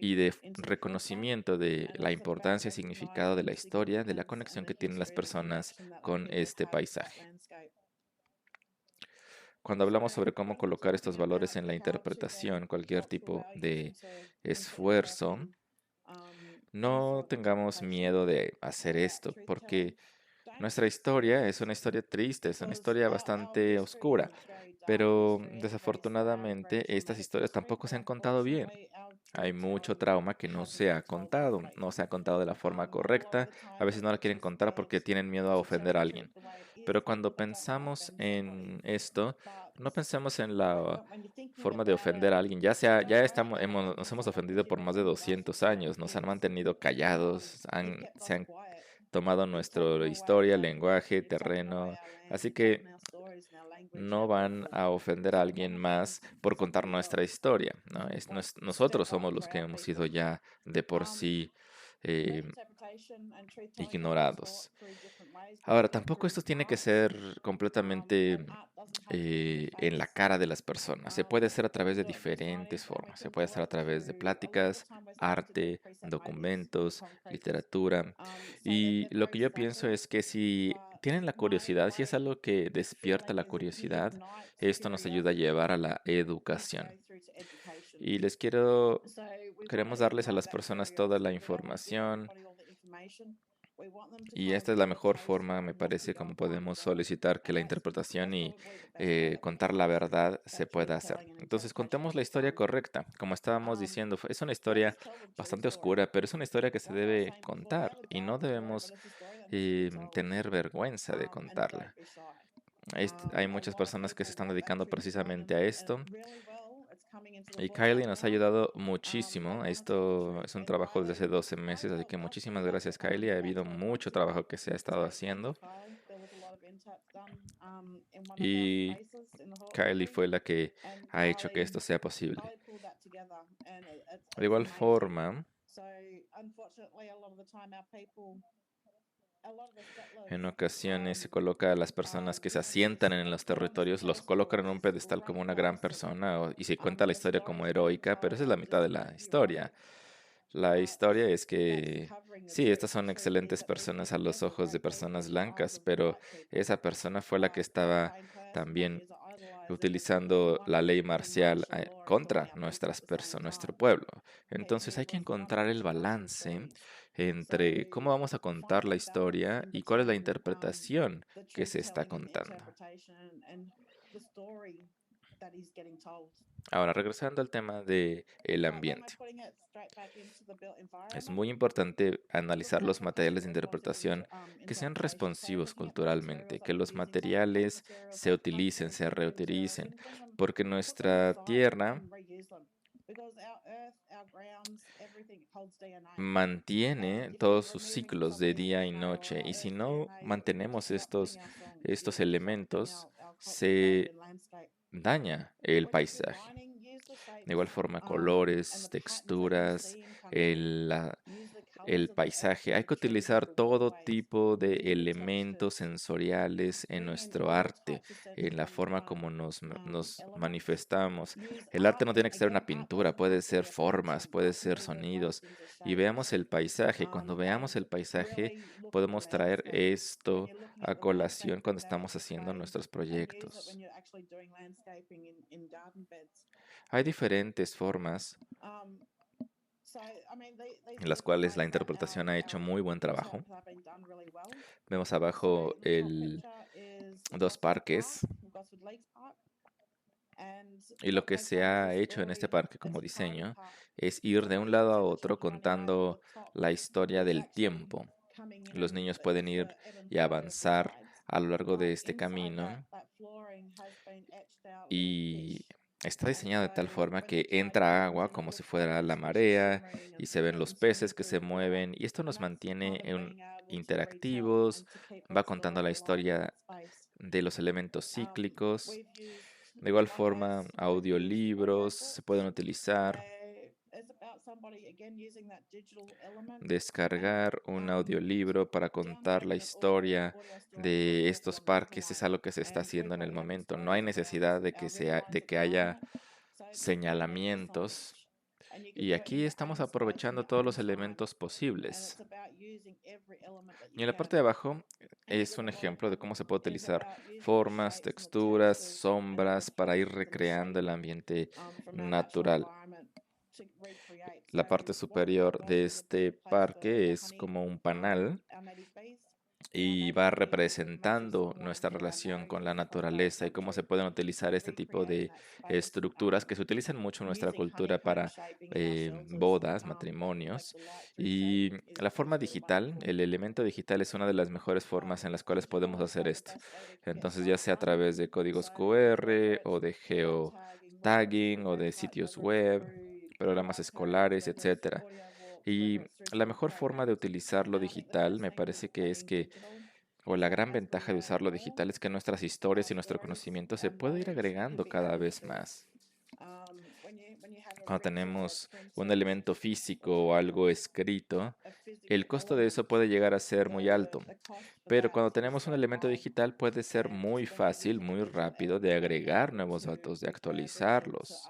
y de reconocimiento de la importancia y significado de la historia, de la conexión que tienen las personas con este paisaje. Cuando hablamos sobre cómo colocar estos valores en la interpretación, cualquier tipo de esfuerzo, no tengamos miedo de hacer esto, porque nuestra historia es una historia triste, es una historia bastante oscura, pero desafortunadamente estas historias tampoco se han contado bien. Hay mucho trauma que no se ha contado, no se ha contado de la forma correcta, a veces no la quieren contar porque tienen miedo a ofender a alguien. Pero cuando pensamos en esto, no pensemos en la forma de ofender a alguien. Ya estamos, nos hemos ofendido por más de 200 años, nos han mantenido callados, se han tomado nuestra historia, lenguaje, terreno, así que no van a ofender a alguien más por contar nuestra historia, ¿no? Nosotros somos los que hemos sido ya de por sí eh, ignorados. Ahora, tampoco esto tiene que ser completamente en la cara de las personas. Se puede hacer a través de diferentes formas. Se puede hacer a través de pláticas, arte, documentos, literatura. Y lo que yo pienso es que si tienen la curiosidad, si es algo que despierta la curiosidad, esto nos ayuda a llevar a la educación. Y queremos darles a las personas toda la información. Y esta es la mejor forma, me parece, como podemos solicitar que la interpretación y contar la verdad se pueda hacer. Entonces, contemos la historia correcta. Como estábamos diciendo, es una historia bastante oscura, pero es una historia que se debe contar y no debemos tener vergüenza de contarla. Hay muchas personas que se están dedicando precisamente a esto. Y Kylie nos ha ayudado muchísimo. Esto es un trabajo desde hace 12 meses, así que muchísimas gracias, Kylie. Ha habido mucho trabajo que se ha estado haciendo. Y Kylie fue la que ha hecho que esto sea posible. De igual forma, en ocasiones se coloca a las personas que se asientan en los territorios, los colocan en un pedestal como una gran persona y se cuenta la historia como heroica, pero esa es la mitad de la historia. La historia es que sí, estas son excelentes personas a los ojos de personas blancas, pero esa persona fue la que estaba también utilizando la ley marcial contra nuestro pueblo. Entonces hay que encontrar el balance entre cómo vamos a contar la historia y cuál es la interpretación que se está contando. Ahora, regresando al tema del ambiente. Es muy importante analizar los materiales de interpretación que sean responsivos culturalmente, que los materiales se utilicen, se reutilicen, porque nuestra Tierra mantiene todos sus ciclos de día y noche, y si no mantenemos estos elementos, se daña el paisaje. De igual forma, colores, texturas, el paisaje. Hay que utilizar todo tipo de elementos sensoriales en nuestro arte, en la forma como nos manifestamos. El arte no tiene que ser una pintura, puede ser formas, puede ser sonidos. Y veamos el paisaje. Cuando veamos el paisaje, podemos traer esto a colación cuando estamos haciendo nuestros proyectos. Hay diferentes formas en las cuales la interpretación ha hecho muy buen trabajo. Vemos abajo dos parques y lo que se ha hecho en este parque como diseño es ir de un lado a otro contando la historia del tiempo. Los niños pueden ir y avanzar a lo largo de este camino y está diseñado de tal forma que entra agua como si fuera la marea y se ven los peces que se mueven y esto nos mantiene interactivos, va contando la historia de los elementos cíclicos. De igual forma, audiolibros se pueden utilizar. Descargar un audiolibro para contar la historia de estos parques es algo que se está haciendo en el momento. No hay necesidad de que haya señalamientos. Y aquí estamos aprovechando todos los elementos posibles. Y en la parte de abajo es un ejemplo de cómo se puede utilizar formas, texturas, sombras para ir recreando el ambiente natural. La parte superior de este parque es como un panal y va representando nuestra relación con la naturaleza y cómo se pueden utilizar este tipo de estructuras que se utilizan mucho en nuestra cultura para bodas, matrimonios. Y la forma digital, el elemento digital es una de las mejores formas en las cuales podemos hacer esto. Entonces, ya sea a través de códigos QR o de geotagging o de sitios web, programas escolares, etcétera. Y la mejor forma de utilizar lo digital me parece que o la gran ventaja de usar lo digital es que nuestras historias y nuestro conocimiento se puede ir agregando cada vez más. Cuando tenemos un elemento físico o algo escrito, el costo de eso puede llegar a ser muy alto. Pero cuando tenemos un elemento digital puede ser muy fácil, muy rápido de agregar nuevos datos, de actualizarlos.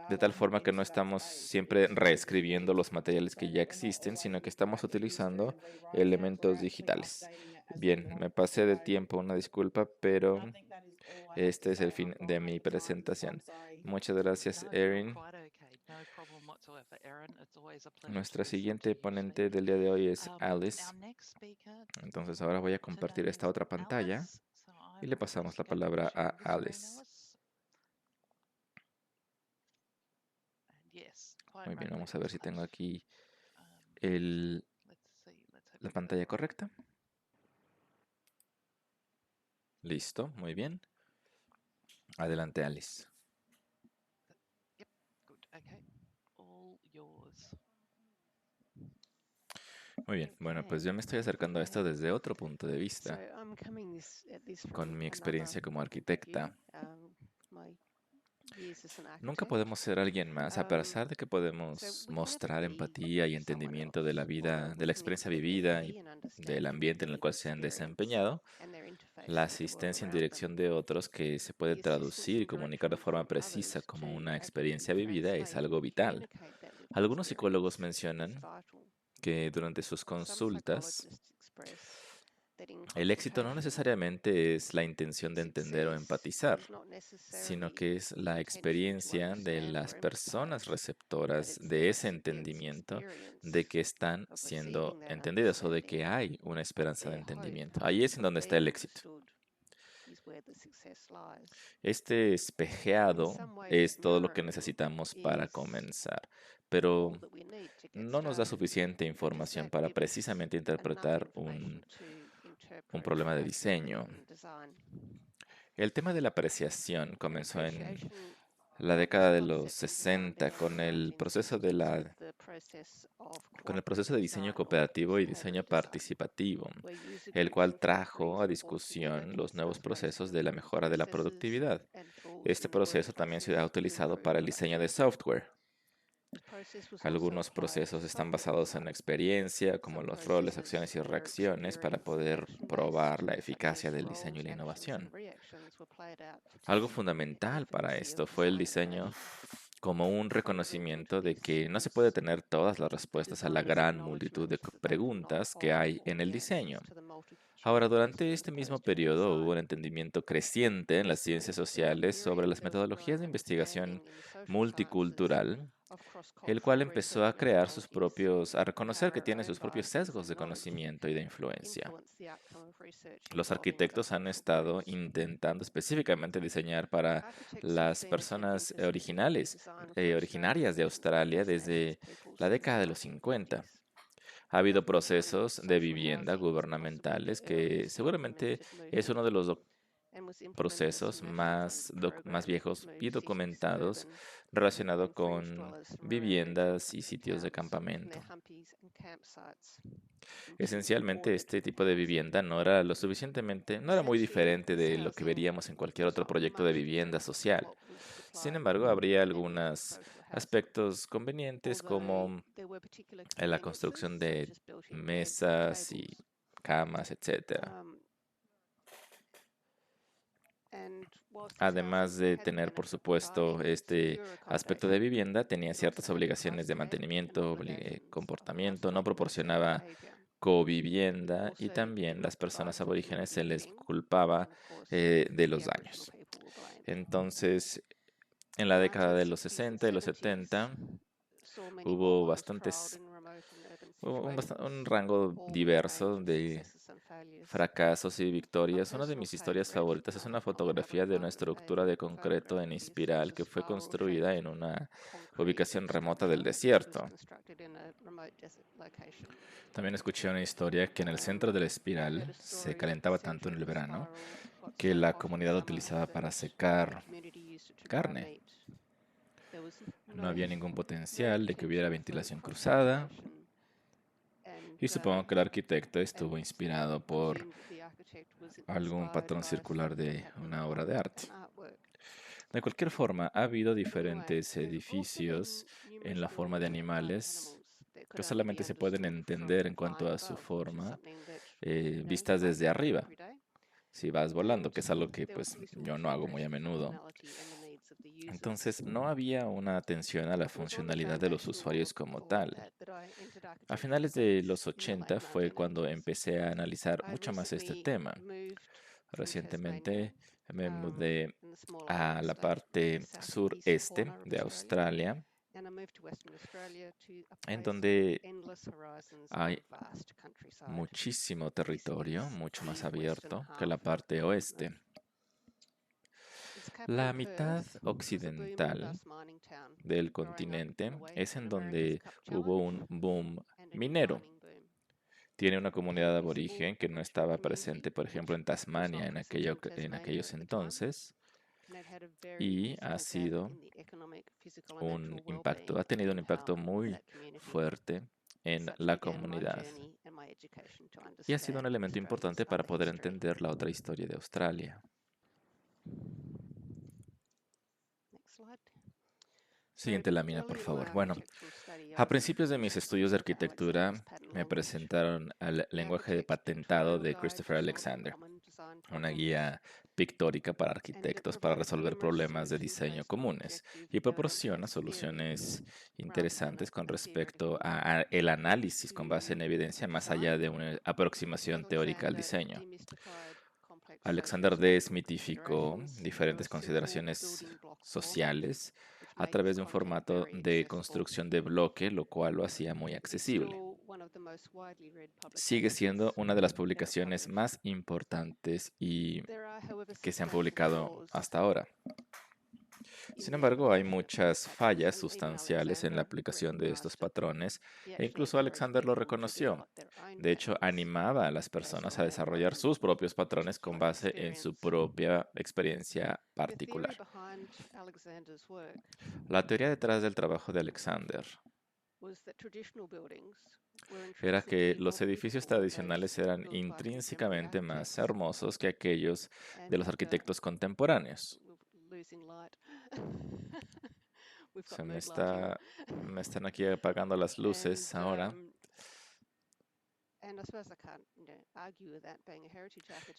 De tal forma que no estamos siempre reescribiendo los materiales que ya existen, sino que estamos utilizando elementos digitales. Bien, me pasé de tiempo, una disculpa, pero este es el fin de mi presentación. Muchas gracias, Erin. Nuestra siguiente ponente del día de hoy es Alice. Entonces ahora voy a compartir esta otra pantalla y le pasamos la palabra a Alice. Muy bien, vamos a ver si tengo aquí la pantalla correcta. Listo, muy bien. Adelante, Alice. Muy bien, bueno, pues yo me estoy acercando a esto desde otro punto de vista, con mi experiencia como arquitecta. Nunca podemos ser alguien más, a pesar de que podemos mostrar empatía y entendimiento de la vida, de la experiencia vivida y del ambiente en el cual se han desempeñado. La asistencia en dirección de otros que se puede traducir y comunicar de forma precisa como una experiencia vivida es algo vital. Algunos psicólogos mencionan que durante sus consultas El éxito no necesariamente es la intención de entender o empatizar, sino que es la experiencia de las personas receptoras de ese entendimiento de que están siendo entendidas o de que hay una esperanza de entendimiento. Ahí es en donde está el éxito. Este espejeado es todo lo que necesitamos para comenzar, pero no nos da suficiente información para precisamente interpretar un problema de diseño. El tema de la apreciación comenzó en la década de los 60 con el proceso de diseño cooperativo y diseño participativo, el cual trajo a discusión los nuevos procesos de la mejora de la productividad. Este proceso también se ha utilizado para el diseño de software. Algunos procesos están basados en la experiencia, como los roles, acciones y reacciones, para poder probar la eficacia del diseño y la innovación. Algo fundamental para esto fue el diseño como un reconocimiento de que no se puede tener todas las respuestas a la gran multitud de preguntas que hay en el diseño. Ahora, durante este mismo periodo hubo un entendimiento creciente en las ciencias sociales sobre las metodologías de investigación multicultural, el cual empezó a reconocer que tiene sus propios sesgos de conocimiento y de influencia. Los arquitectos han estado intentando específicamente diseñar para las personas originarias de Australia desde la década de los 50. Ha habido procesos de vivienda gubernamentales que seguramente es uno de los procesos más viejos y documentados relacionado con viviendas y sitios de campamento. Esencialmente, este tipo de vivienda no era muy diferente de lo que veríamos en cualquier otro proyecto de vivienda social. Sin embargo, habría algunos aspectos convenientes como la construcción de mesas y camas, etcétera. Además de tener, por supuesto, este aspecto de vivienda, tenía ciertas obligaciones de mantenimiento, comportamiento, no proporcionaba covivienda y también las personas aborígenes se les culpaba de los daños. Entonces, en la década de los 60 y los 70 hubo un rango diverso de fracasos y victorias. Una de mis historias favoritas es una fotografía de una estructura de concreto en espiral que fue construida en una ubicación remota del desierto. También escuché una historia que en el centro de la espiral se calentaba tanto en el verano que la comunidad utilizaba para secar carne. No había ningún potencial de que hubiera ventilación cruzada. Y supongo que el arquitecto estuvo inspirado por algún patrón circular de una obra de arte. De cualquier forma, ha habido diferentes edificios en la forma de animales que solamente se pueden entender en cuanto a su forma, vistas desde arriba. Si vas volando, que es algo que pues yo no hago muy a menudo. Entonces, no había una atención a la funcionalidad de los usuarios como tal. A finales de los 80 fue cuando empecé a analizar mucho más este tema. Recientemente me mudé a la parte sureste de Australia, en donde hay muchísimo territorio, mucho más abierto que la parte oeste. La mitad occidental del continente es en donde hubo un boom minero. Tiene una comunidad aborigen que no estaba presente, por ejemplo, en Tasmania en aquellos entonces, y ha tenido un impacto muy fuerte en la comunidad. Y ha sido un elemento importante para poder entender la otra historia de Australia. Siguiente lámina, por favor. Bueno, a principios de mis estudios de arquitectura me presentaron al lenguaje de patentado de Christopher Alexander, una guía pictórica para arquitectos para resolver problemas de diseño comunes y proporciona soluciones interesantes con respecto a el análisis con base en evidencia más allá de una aproximación teórica al diseño. Alexander desmitificó diferentes consideraciones sociales a través de un formato de construcción de bloque, lo cual lo hacía muy accesible. Sigue siendo una de las publicaciones más importantes y que se han publicado hasta ahora. Sin embargo, hay muchas fallas sustanciales en la aplicación de estos patrones e incluso Alexander lo reconoció. De hecho, animaba a las personas a desarrollar sus propios patrones con base en su propia experiencia particular. La teoría detrás del trabajo de Alexander era que los edificios tradicionales eran intrínsecamente más hermosos que aquellos de los arquitectos contemporáneos. Me están aquí apagando las luces ahora.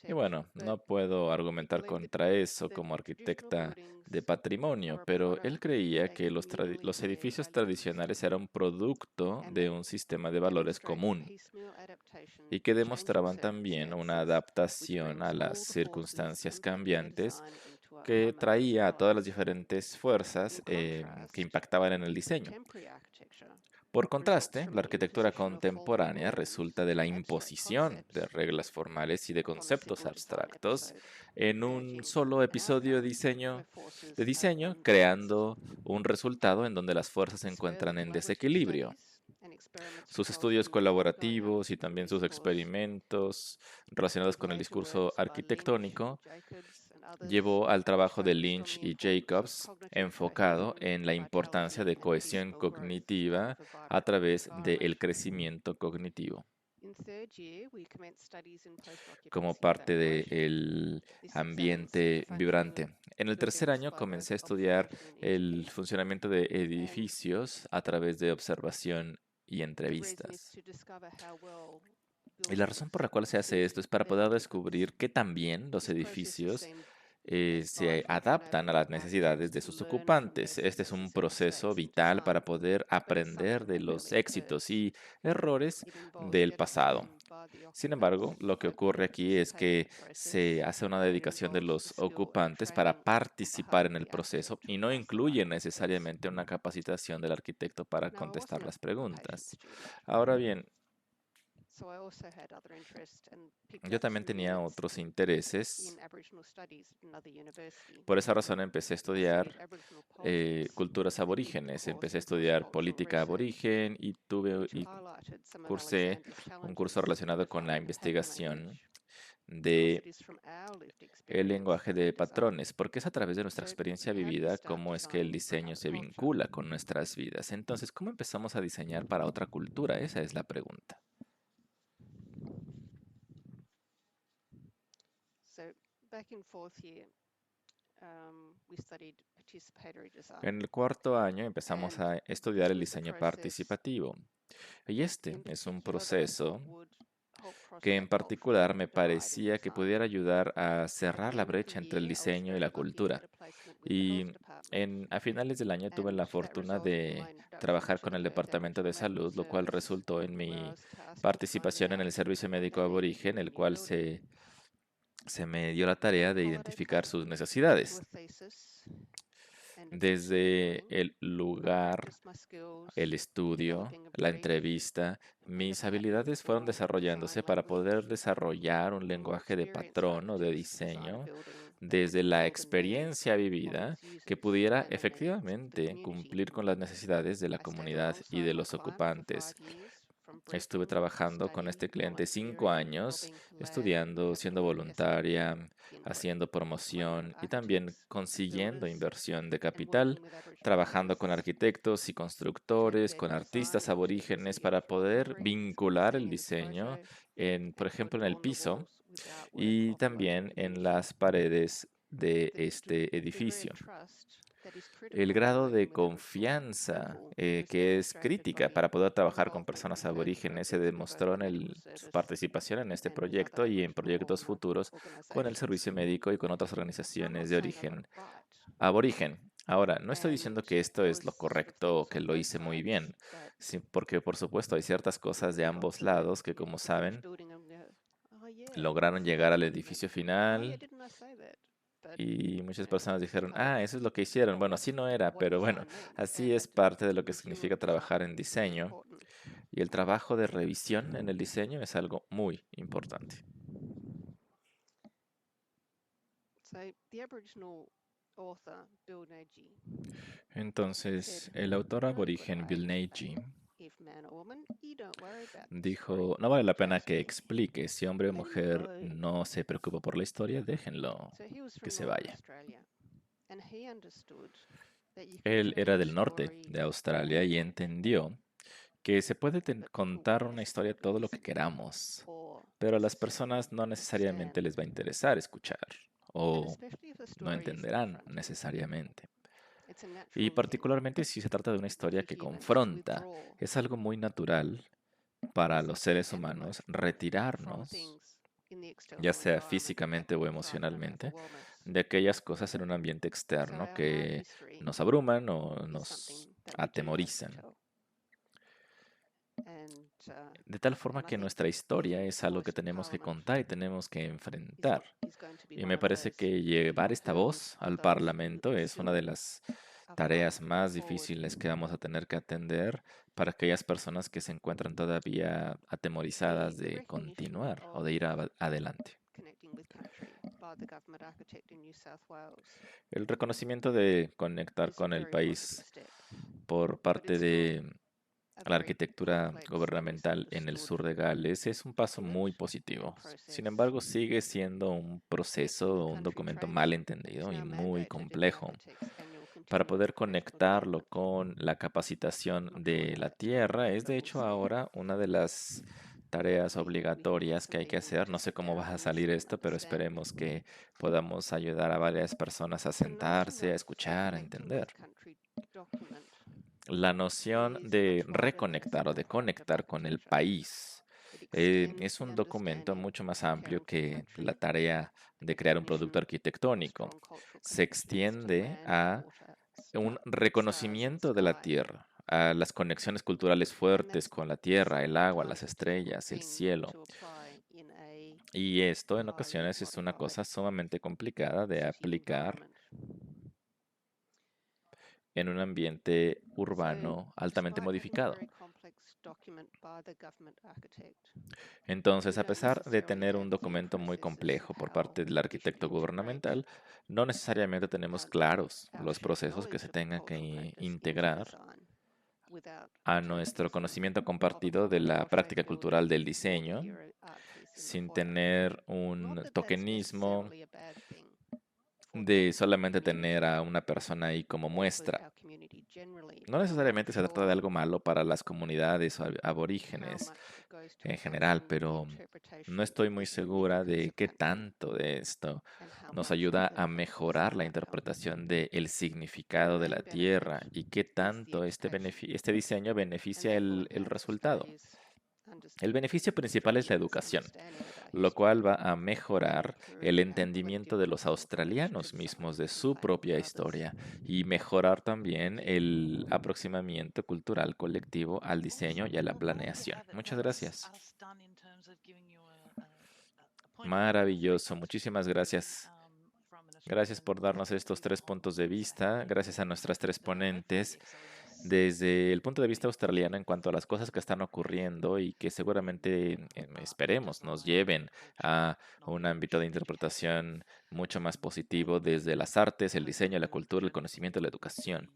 Y bueno, no puedo argumentar contra eso como arquitecta de patrimonio, pero él creía que los edificios tradicionales eran un producto de un sistema de valores común y que demostraban también una adaptación a las circunstancias cambiantes que traía a todas las diferentes fuerzas que impactaban en el diseño. Por contraste, la arquitectura contemporánea resulta de la imposición de reglas formales y de conceptos abstractos en un solo episodio de diseño, creando un resultado en donde las fuerzas se encuentran en desequilibrio. Sus estudios colaborativos y también sus experimentos relacionados con el discurso arquitectónico llevó al trabajo de Lynch y Jacobs enfocado en la importancia de cohesión cognitiva a través del crecimiento cognitivo como parte del ambiente vibrante. En el tercer año comencé a estudiar el funcionamiento de edificios a través de observación y entrevistas. Y la razón por la cual se hace esto es para poder descubrir que también los edificios se adaptan a las necesidades de sus ocupantes. Este es un proceso vital para poder aprender de los éxitos y errores del pasado. Sin embargo, lo que ocurre aquí es que se hace una dedicación de los ocupantes para participar en el proceso y no incluye necesariamente una capacitación del arquitecto para contestar las preguntas. Ahora bien, yo también tenía otros intereses. Por esa razón empecé a estudiar culturas aborígenes. Empecé a estudiar política aborigen y cursé un curso relacionado con la investigación de el lenguaje de patrones, porque es a través de nuestra experiencia vivida cómo es que el diseño se vincula con nuestras vidas. Entonces, ¿cómo empezamos a diseñar para otra cultura? Esa es la pregunta. En el cuarto año empezamos a estudiar el diseño participativo. Y este es un proceso que en particular me parecía que pudiera ayudar a cerrar la brecha entre el diseño y la cultura. Y a finales del año tuve la fortuna de trabajar con el Departamento de Salud, lo cual resultó en mi participación en el Servicio Médico Aborigen, el cual se me dio la tarea de identificar sus necesidades. Desde el lugar, el estudio, la entrevista, mis habilidades fueron desarrollándose para poder desarrollar un lenguaje de patrón o de diseño desde la experiencia vivida que pudiera efectivamente cumplir con las necesidades de la comunidad y de los ocupantes. Estuve trabajando con este cliente 5 años, estudiando, siendo voluntaria, haciendo promoción y también consiguiendo inversión de capital, trabajando con arquitectos y constructores, con artistas aborígenes para poder vincular el diseño por ejemplo, en el piso y también en las paredes de este edificio. el grado de confianza que es crítica para poder trabajar con personas aborígenes se demostró en su participación en este proyecto y en proyectos futuros con el servicio médico y con otras organizaciones de origen aborigen. Ahora, no estoy diciendo que esto es lo correcto o que lo hice muy bien, porque por supuesto hay ciertas cosas de ambos lados que, como saben, lograron llegar al edificio final y muchas personas dijeron, ah, eso es lo que hicieron. Bueno, así no era, pero bueno, así es parte de lo que significa trabajar en diseño. Y el trabajo de revisión en el diseño es algo muy importante. Entonces, el autor aborigen Bill Nighy dijo, no vale la pena que explique, si hombre o mujer no se preocupa por la historia, déjenlo que se vaya. Él era del norte de Australia y entendió que se puede contar una historia todo lo que queramos, pero a las personas no necesariamente les va a interesar escuchar o no entenderán necesariamente. Y particularmente si se trata de una historia que confronta, es algo muy natural para los seres humanos retirarnos, ya sea físicamente o emocionalmente, de aquellas cosas en un ambiente externo que nos abruman o nos atemorizan. De tal forma que nuestra historia es algo que tenemos que contar y tenemos que enfrentar. Y me parece que llevar esta voz al Parlamento es una de las tareas más difíciles que vamos a tener que atender para aquellas personas que se encuentran todavía atemorizadas de continuar o de ir adelante. El reconocimiento de conectar con el país por parte de la arquitectura gubernamental en el sur de Gales es un paso muy positivo. Sin embargo, sigue siendo un proceso, un documento mal entendido y muy complejo. Para poder conectarlo con la capacitación de la tierra, es de hecho ahora una de las tareas obligatorias que hay que hacer. No sé cómo va a salir esto, pero esperemos que podamos ayudar a varias personas a sentarse, a escuchar, a entender. La noción de reconectar o de conectar con el país es un documento mucho más amplio que la tarea de crear un producto arquitectónico. Se extiende a un reconocimiento de la tierra, a las conexiones culturales fuertes con la tierra, el agua, las estrellas, el cielo. Y esto en ocasiones es una cosa sumamente complicada de aplicar en un ambiente urbano altamente modificado. Entonces, a pesar de tener un documento muy complejo por parte del arquitecto gubernamental, no necesariamente tenemos claros los procesos que se tengan que integrar a nuestro conocimiento compartido de la práctica cultural del diseño, sin tener un tokenismo de solamente tener a una persona ahí como muestra. No necesariamente se trata de algo malo para las comunidades aborígenes en general, pero no estoy muy segura de qué tanto de esto nos ayuda a mejorar la interpretación del significado de la tierra y qué tanto este diseño beneficia el resultado. El beneficio principal es la educación, lo cual va a mejorar el entendimiento de los australianos mismos de su propia historia y mejorar también el aproximamiento cultural colectivo al diseño y a la planeación. Muchas gracias. Maravilloso, muchísimas gracias. Gracias por darnos estos 3 puntos de vista, gracias a nuestras 3 ponentes desde el punto de vista australiano en cuanto a las cosas que están ocurriendo y que seguramente esperemos nos lleven a un ámbito de interpretación mucho más positivo desde las artes, el diseño, la cultura, el conocimiento, la educación.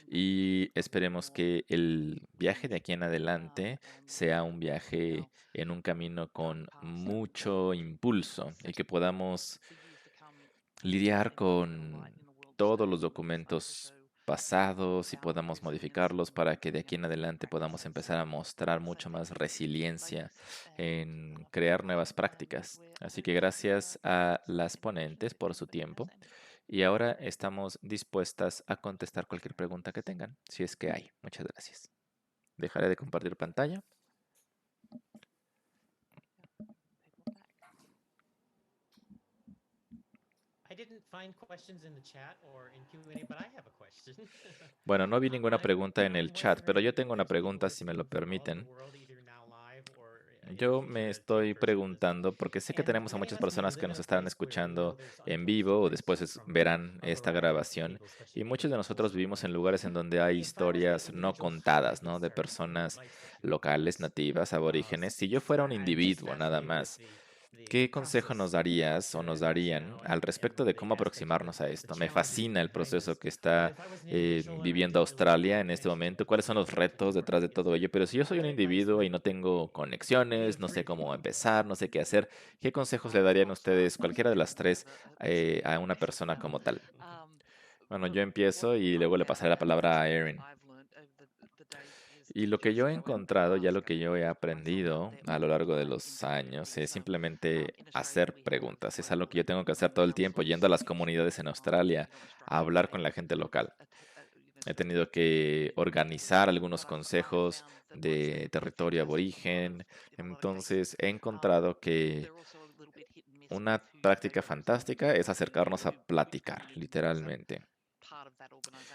Y esperemos que el viaje de aquí en adelante sea un viaje en un camino con mucho impulso y que podamos lidiar con todos los documentos pasados y podamos modificarlos para que de aquí en adelante podamos empezar a mostrar mucho más resiliencia en crear nuevas prácticas. Así que gracias a las ponentes por su tiempo Y ahora estamos dispuestas a contestar cualquier pregunta que tengan, si es que hay. Muchas gracias. Dejaré de compartir pantalla. People back. I didn't find questions in the chat or in Q&A, but I have a question. Bueno, no vi ninguna pregunta en el I'm chat, pero yo wondering tengo if una there's people pregunta, si me lo listening from all over the permiten. world, either now live or in the Yo me future estoy 10% of this. preguntando, porque sé que And tenemos a many muchas of us, we personas que live in nos a estarán place where we know escuchando there's en untold vivo o stories después from verán a esta variety of grabación. people, especially Y the muchos de people nosotros closer to vivimos en home. lugares en donde hay If I was that historias no individual contadas, hiding ¿no? in De certain personas advice that you would give locales, us, nativas, aborígenes. Si yo fuera un I'm just individuo nada fascinated with más, the ¿qué consejo nos process darías o that nos involves darían now al respecto and de the cómo aspects of it, aproximarnos a the esto? Me challenges fascina el behind proceso this. que está If I was an individual and I viviendo didn't really have Australia en este connections momento, with cuáles son people los retos where detrás I de could todo ello. Pero si yo soy un what advice individuo would y no tengo be conexiones, of no sé great cómo value? empezar, no sé qué hacer, ¿qué consejos le I'd darían love to ustedes, answer cualquiera de las that. tres, That's a a great una persona question. como tal? Bueno, The yo empiezo y what luego le I pasaré la found and palabra a something that Erin. I've learned over the days Y lo que is yo he go out and encontrado, ya ask lo que and yo he put myself out aprendido there a more lo than largo de I los intended años, to. es So simplemente in Australia hacer we have preguntas. Es algo local que yo tengo que hacer todo el tiempo, councils yendo a las who comunidades en Australia, provide a instructional hablar con la days gente local. He just tenido que organizar algunos but I have consejos found that most of de them are territorio fantastic in aborigen. a lot of cases. Entonces, he encontrado que They're also a little bit hit and miss with una who they práctica represent fantástica es and acercarnos a who platicar, comes in as a literalmente. part of that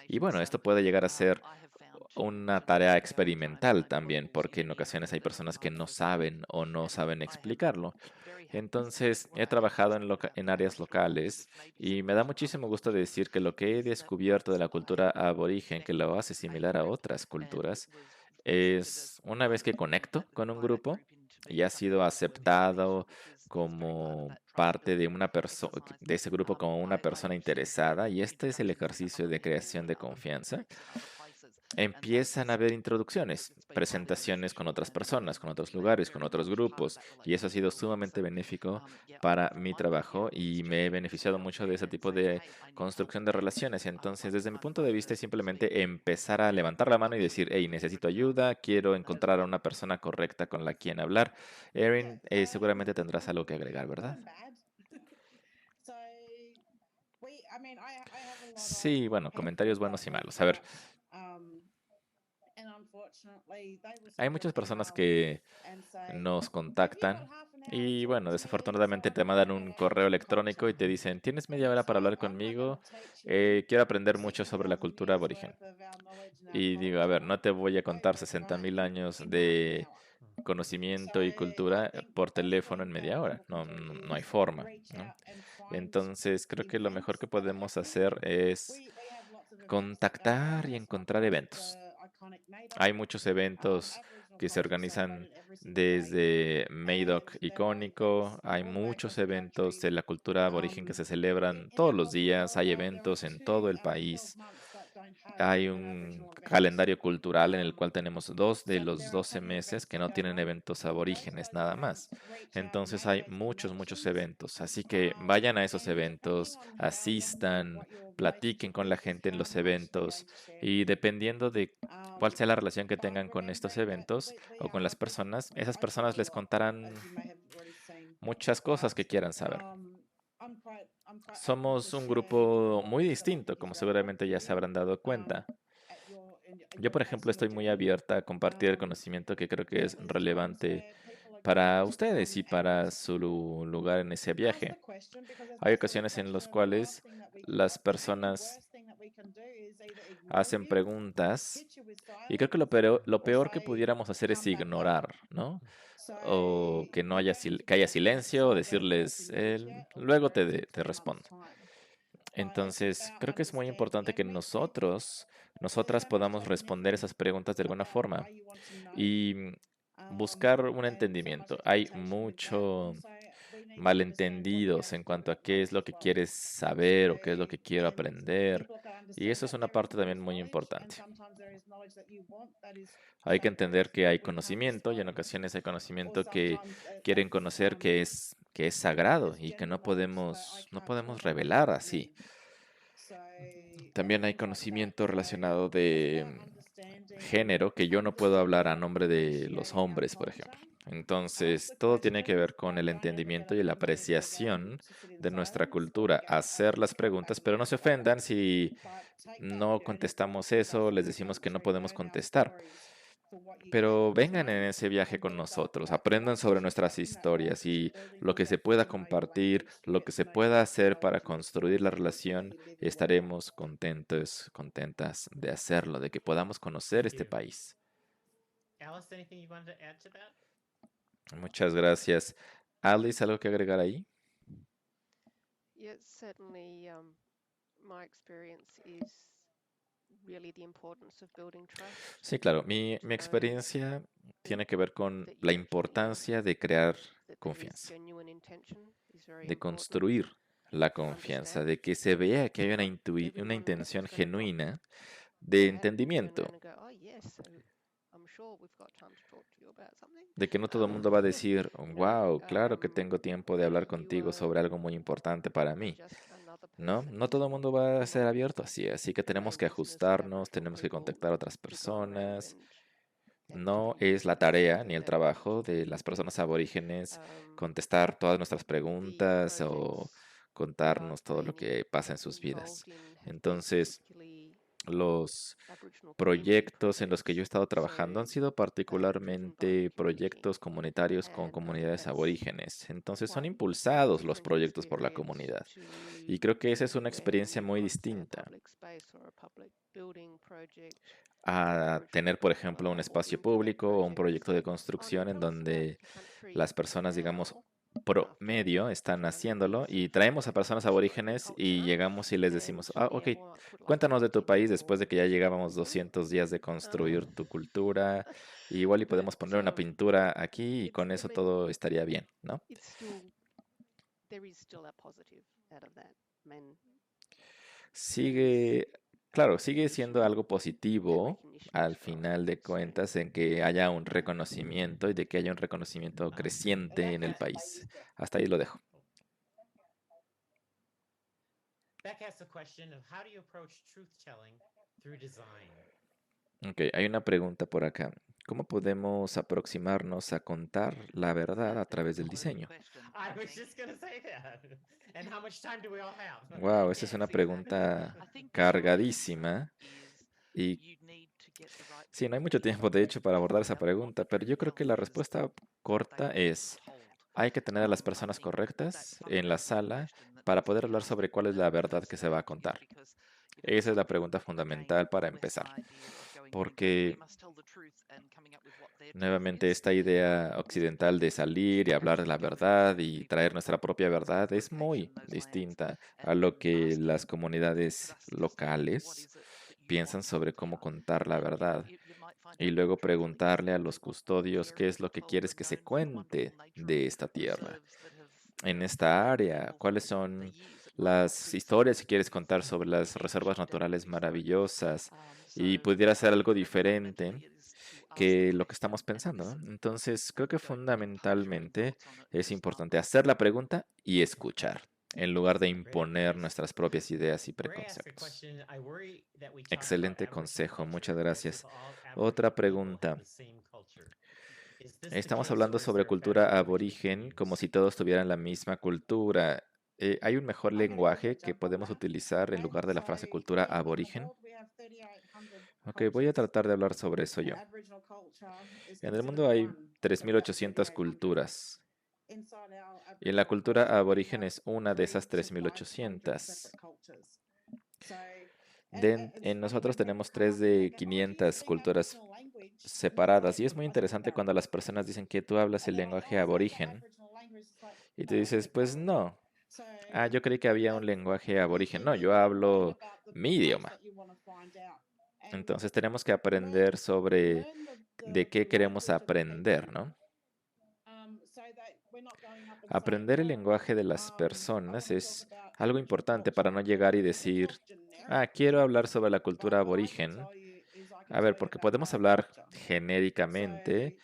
Y organisation. bueno, So esto puede llegar a ser I have found una to tarea meet our experimental también, locals porque in en the ocasiones area hay that I'm personas que no representing, saben o no and saben I have explicarlo. very happily said that Entonces, what he I have trabajado discovered en about áreas Australia, locales which may be y me da surprising to muchísimo other gusto people, decir que lo que he is that descubierto de once la I cultura had aborigen, que lo connected hace with a similar a group otras and it culturas, was accepted es as una vez que conecto con un by that grupo group into y being ha something sido that I was interested in, aceptado which is very part of como that trust parte de building una persona, exercise. de ese grupo como una I persona have seen very interesada, good y este es el introductions to ejercicio other de people creación de confianza. groups in other places, and Empiezan a that's haber introducciones, it's been highly presentaciones con beneficial otras and personas, con otros been lugares, con very otros much part of grupos, that y eso ha sido relationship building. sumamente So benéfico yeah, para mi I'm with you trabajo on this y me he journey to beneficiado get out mucho de there ese and tipo say, de hey, I need help. construcción de relaciones. Entonces, desde mi punto de vista, es First simplemente speaking empezar a levantar la mano y decir, hey, to necesito reach out ayuda, quiero as encontrar a well. una persona correcta con la quien hablar. Erin, seguramente tendrás algo que agregar, ¿verdad? Sí, bueno, comentarios buenos y malos. A ver, hay muchas personas que nos contactan y bueno, desafortunadamente te mandan un correo electrónico y te dicen, ¿tienes media hora para hablar conmigo? Quiero aprender mucho sobre la cultura aborigen. Y digo, a ver, no te voy a contar 60.000 años de conocimiento y cultura por teléfono en media hora. No, no hay forma, ¿no? Entonces, creo que lo mejor que podemos hacer es contactar y encontrar eventos. Hay muchos eventos que se organizan desde Madoc icónico, hay muchos eventos de la cultura aborigen que se celebran todos los días, hay eventos en todo el país. Hay un calendario cultural en el cual tenemos 2 de los 12 meses que no tienen eventos aborígenes, nada más. Entonces hay muchos, muchos eventos. Así que vayan a esos eventos, asistan, platiquen con la gente en los eventos y dependiendo de cuál sea la relación que tengan con estos eventos o con las personas, esas personas les contarán muchas cosas que quieran saber. Somos un grupo muy distinto, como seguramente ya se habrán dado cuenta. Yo, por ejemplo, estoy muy abierta a compartir el conocimiento que creo que es relevante para ustedes y para su lugar en ese viaje. Hay ocasiones en las cuales las personas hacen preguntas y creo que lo peor que pudiéramos hacer es ignorar, ¿no? O que no haya, que haya silencio o decirles, luego te respondo. Entonces, creo que es muy importante que nosotras podamos responder esas preguntas de alguna forma y buscar un entendimiento. Hay mucho malentendidos en cuanto a qué es lo que quieres saber o qué es lo que quiero aprender. Y eso es una parte también muy importante. Hay que entender que hay conocimiento y en ocasiones hay conocimiento que quieren conocer que es sagrado y que no podemos revelar así. También hay conocimiento relacionado de género que yo no puedo hablar a nombre de los hombres, por ejemplo. Entonces, todo tiene que ver con el entendimiento y la apreciación de nuestra cultura. Hacer las preguntas, pero no se ofendan si no contestamos eso, les decimos que no podemos contestar. Pero vengan en ese viaje con nosotros, aprendan sobre nuestras historias y lo que se pueda compartir, lo que se pueda hacer para construir la relación, estaremos contentos, contentas de hacerlo, de que podamos conocer este país. Alice, anything you wanted to add to that? Muchas gracias. Alice, ¿algo que agregar ahí? Yeah, certainly my experience is really the importance of building trust. Sí, claro. Mi experiencia tiene que ver con la importancia de crear That there is confianza, genuine intention is very de important. construir la confianza, de que se vea que hay una intención genuina de entendimiento, Oh, yes, so I'm sure we've got time to talk to you about something. de que no todo el mundo va a decir, wow, claro que um, tengo tiempo de hablar you contigo are sobre algo muy importante para mí. just another No, person no todo el mundo va a who ser might abierto así que tenemos que enable some of the ajustarnos, Aboriginal tenemos que people contactar a otras to go around personas. and No es la tarea ni el trabajo de las personas aborígenes contestar todas nuestras preguntas o contarnos todo lo que pasa en sus vidas. Entonces, los proyectos en los que yo he estado trabajando han sido particularmente proyectos comunitarios con comunidades aborígenes. Entonces, son impulsados los proyectos por la comunidad. Y creo que esa es una experiencia muy distinta a tener, por ejemplo, un espacio público o un proyecto de construcción en donde las personas, digamos, promedio están haciéndolo y traemos a personas aborígenes y llegamos y les decimos, ok, cuéntanos de tu país después de que ya llegábamos 200 días de construir tu cultura. Y igual y podemos poner una pintura aquí y con eso todo estaría bien, ¿no? Sigue, claro, sigue siendo algo positivo al final de cuentas en que haya un reconocimiento y de que haya un reconocimiento creciente en el país. Hasta ahí lo dejo. Beck asked the question of how do you approach truth-telling through design? Ok, hay una pregunta por acá. ¿Cómo podemos aproximarnos a contar la verdad a través del diseño? I was just going to say that. And how much time do we all have? Wow, esa es una pregunta cargadísima. Y sí, no hay mucho tiempo, de hecho, para abordar esa pregunta, pero yo creo que la respuesta corta es, hay que tener a las personas correctas en la sala para poder hablar sobre cuál es la verdad que se va a contar. Esa es la pregunta fundamental para empezar, porque nuevamente esta idea occidental de salir y hablar de la verdad y traer nuestra propia verdad es muy distinta a lo que las comunidades locales piensan sobre cómo contar la verdad. Y luego preguntarle a los custodios qué es lo que quieres que se cuente de esta tierra. En esta área, cuáles son las historias que quieres contar sobre las reservas naturales maravillosas y pudiera ser algo diferente que lo que estamos pensando, ¿no? Entonces, creo que fundamentalmente es importante hacer la pregunta y escuchar, en lugar de imponer nuestras propias ideas y preconceptos. Excelente consejo, muchas gracias. Otra pregunta. Estamos hablando sobre cultura aborigen como si todos tuvieran la misma cultura. ¿Hay un mejor lenguaje que podemos utilizar en lugar de la frase cultura aborigen? Ok, voy a tratar de hablar sobre eso yo. En el mundo hay 3.800 culturas. Y la cultura aborigen es una de esas 3.800. En nosotros tenemos 3 de 500 culturas separadas. Y es muy interesante cuando las personas dicen que tú hablas el lenguaje aborigen. Y tú dices, pues no. Yo creí que había un lenguaje aborigen. No, yo hablo mi idioma. Entonces tenemos que aprender sobre de qué queremos aprender, ¿no? Aprender el lenguaje de las personas es algo importante para no llegar y decir, quiero hablar sobre la cultura aborigen. A ver, porque podemos hablar genéricamente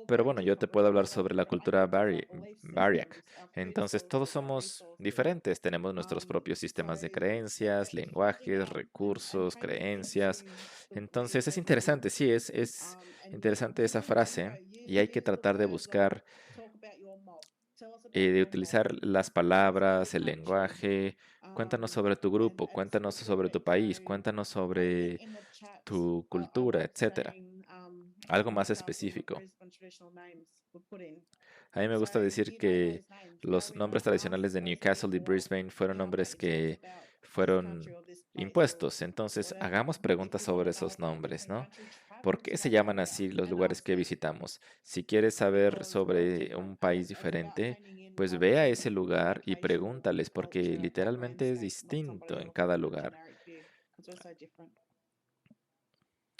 Pero bueno, yo te puedo hablar sobre la cultura Bariac. Entonces, todos somos diferentes, tenemos nuestros propios sistemas de creencias, lenguajes, recursos, creencias. Entonces, es interesante, sí, es interesante esa frase y hay que tratar de buscar, de utilizar las palabras, el lenguaje. Cuéntanos sobre tu grupo, cuéntanos sobre tu país, cuéntanos sobre tu cultura, etcétera. Algo más específico. A mí me gusta decir que los nombres tradicionales de Newcastle y Brisbane fueron nombres que fueron impuestos. Entonces, hagamos preguntas sobre esos nombres, ¿no? ¿Por qué se llaman así los lugares que visitamos? Si quieres saber sobre un país diferente, pues ve a ese lugar y pregúntales, porque literalmente es distinto en cada lugar.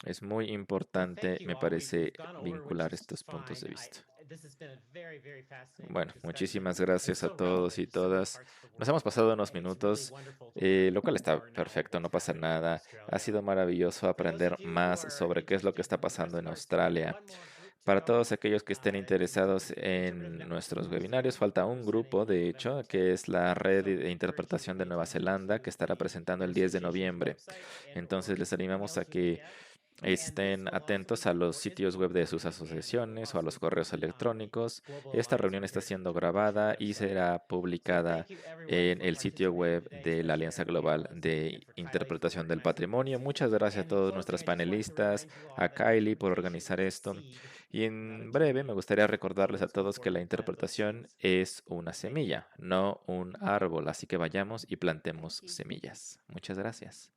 Es muy Well, importante, thank you me all. parece, We've gone over, which vincular is estos puntos de fine. vista. This has been a very, very fascinating Bueno, discussion. muchísimas It's gracias a so todos relevant y to so many todas. parts of the Nos world. hemos pasado unos And it's really minutos, wonderful to learn lo cual está more now perfecto, no what's pasa happening in nada. Ha sido Australia. maravilloso For those aprender of you who más are sobre qué es lo que interested está in the pasando rest en of our tour, we have Australia. one more group to Para go. todos aquellos que estén The interesados Interpretive en Network nuestros of webinarios, Australia falta will be un grupo, presenting de on November hecho, 10th. que es la red So de we encourage you to interpretación de pay Nueva attention Zelanda, que to estará presentando el 10 de association's noviembre. website and Entonces or les animamos a emails you may que get. And this estén will also atentos a include los more sitios web de information sus and asociaciones o a los awesome correos electrónicos. global Esta audio reunión está speakers siendo from the Interpretive grabada y website. será So publicada thank you everyone en for el sitio participating web today, de la especially Alianza our Global panelists de and for Kylie for Interpretación del organizing this. Patrimonio. Muchas gracias a And in todos closing, nuestras I just want to panelistas, remind you all a that Kylie por interpretation organizar is a esto. seed, Y not a en breve me tree, gustaría recordarles although a it's todos que la important to plant those interpretación seeds. es una Thank you. semilla, no un árbol. Así que vayamos y plantemos Thank you. semillas. Muchas gracias.